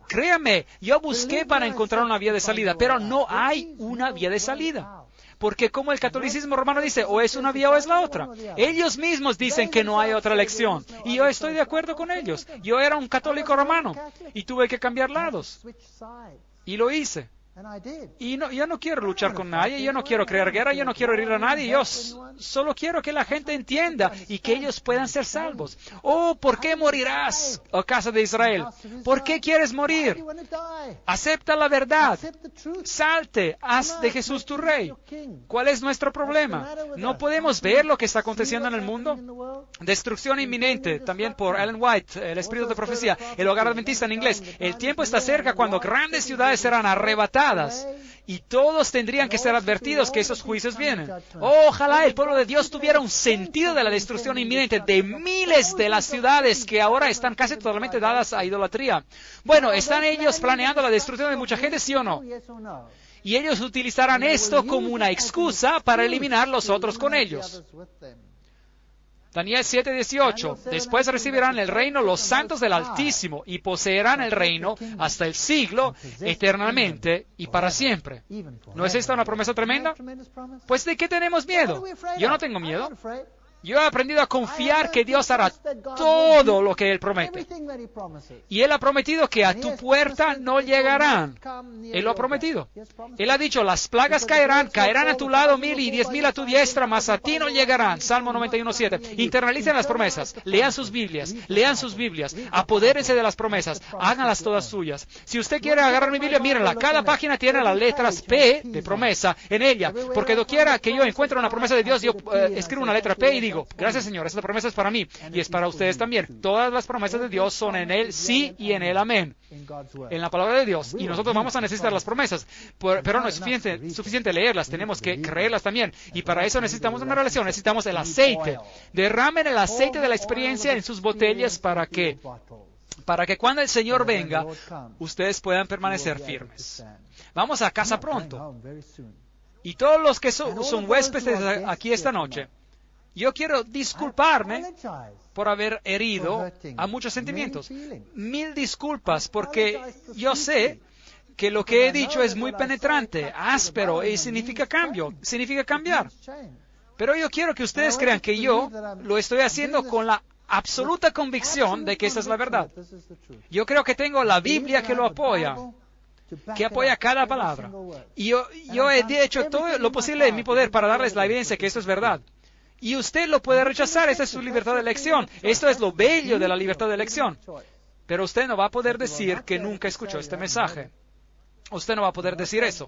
A: Créame, yo busqué para encontrar una vía de salida, pero no hay una vía de salida. Porque como el catolicismo romano dice, o es una vía o es la otra. Ellos mismos dicen que no hay otra elección. Y yo estoy de acuerdo con ellos. Yo era un católico romano y tuve que cambiar lados. Y lo hice. Y yo no quiero luchar con nadie, yo no quiero crear guerra, yo no quiero herir a nadie, yo solo quiero que la gente entienda y que ellos puedan ser salvos. ¿Por qué morirás, oh casa de Israel? ¿Por qué quieres morir? Acepta la verdad. Salte, haz de Jesús tu rey. ¿Cuál es nuestro problema? ¿No podemos ver lo que está aconteciendo en el mundo? Destrucción inminente, también por Ellen White, el espíritu de profecía, el hogar adventista en inglés. El tiempo está cerca cuando grandes ciudades serán arrebatadas y todos tendrían que ser advertidos que esos juicios vienen. Ojalá el pueblo de Dios tuviera un sentido de la destrucción inminente de miles de las ciudades que ahora están casi totalmente dadas a idolatría. Bueno, ¿están ellos planeando la destrucción de mucha gente, sí o no? Y ellos utilizarán esto como una excusa para eliminar los otros con ellos. Daniel 7:18. Después recibirán el reino los santos del Altísimo y poseerán el reino hasta el siglo, eternamente y para siempre. ¿No es esta una promesa tremenda? Pues ¿de qué tenemos miedo? Yo no tengo miedo. Yo he aprendido a confiar que Dios hará todo lo que Él promete. Y Él ha prometido que a tu puerta no llegarán. Él lo ha prometido. Él ha dicho, las plagas caerán a tu lado 1000 y 10,000 a tu diestra, mas a ti no llegarán. Salmo 91:7. Internalicen las promesas, lean sus Biblias, apodérense de las promesas, háganlas todas suyas. Si usted quiere agarrar mi Biblia, mírenla. Cada página tiene las letras P de promesa en ella, porque doquiera que yo encuentre una promesa de Dios, yo escribo una letra P y digo, gracias Señor, esta promesa es para mí y es para ustedes también. Todas las promesas de Dios son en Él sí y en Él amén. En la palabra de Dios. Y nosotros vamos a necesitar las promesas, pero no es suficiente leerlas, tenemos que creerlas también. Y para eso necesitamos una relación, necesitamos el aceite. Derramen el aceite de la experiencia en sus botellas para que cuando el Señor venga, ustedes puedan permanecer firmes. Vamos a casa pronto. Y todos los que son huéspedes aquí esta noche, yo quiero disculparme por haber herido a muchos sentimientos. 1000 disculpas, porque yo sé que lo que he dicho es muy penetrante, áspero, y significa cambio, significa cambiar. Pero yo quiero que ustedes crean que yo lo estoy haciendo con la absoluta convicción de que esa es la verdad. Yo creo que tengo la Biblia que lo apoya, que apoya cada palabra. Y yo he hecho todo lo posible en mi poder para darles la evidencia que esto es verdad. Y usted lo puede rechazar, esa es su libertad de elección. Esto es lo bello de la libertad de elección. Pero usted no va a poder decir que nunca escuchó este mensaje. Usted no va a poder decir eso.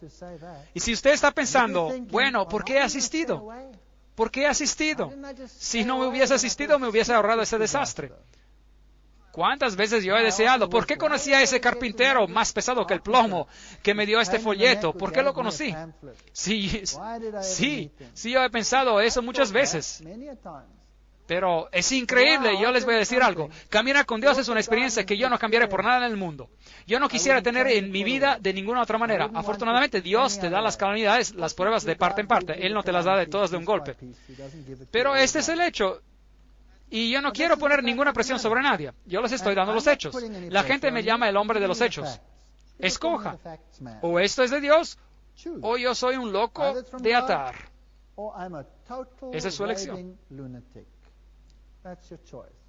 A: Y si usted está pensando, bueno, ¿por qué he asistido? ¿Por qué he asistido? Si no me hubiese asistido, me hubiese ahorrado ese desastre. ¿Cuántas veces yo he deseado? ¿Por qué conocí a ese carpintero más pesado que el plomo que me dio este folleto? ¿Por qué lo conocí? Sí, yo he pensado eso muchas veces. Pero es increíble, yo les voy a decir algo. Caminar con Dios es una experiencia que yo no cambiaré por nada en el mundo. Yo no quisiera tener en mi vida de ninguna otra manera. Afortunadamente, Dios te da las calamidades, las pruebas de parte en parte. Él no te las da de todas de un golpe. Pero este es el hecho. Y yo no quiero poner ninguna presión sobre nadie. Yo les estoy dando los hechos. La gente me llama el hombre de los hechos. Escoja. O esto es de Dios, o yo soy un loco de atar. Esa es su elección.
B: That's your choice.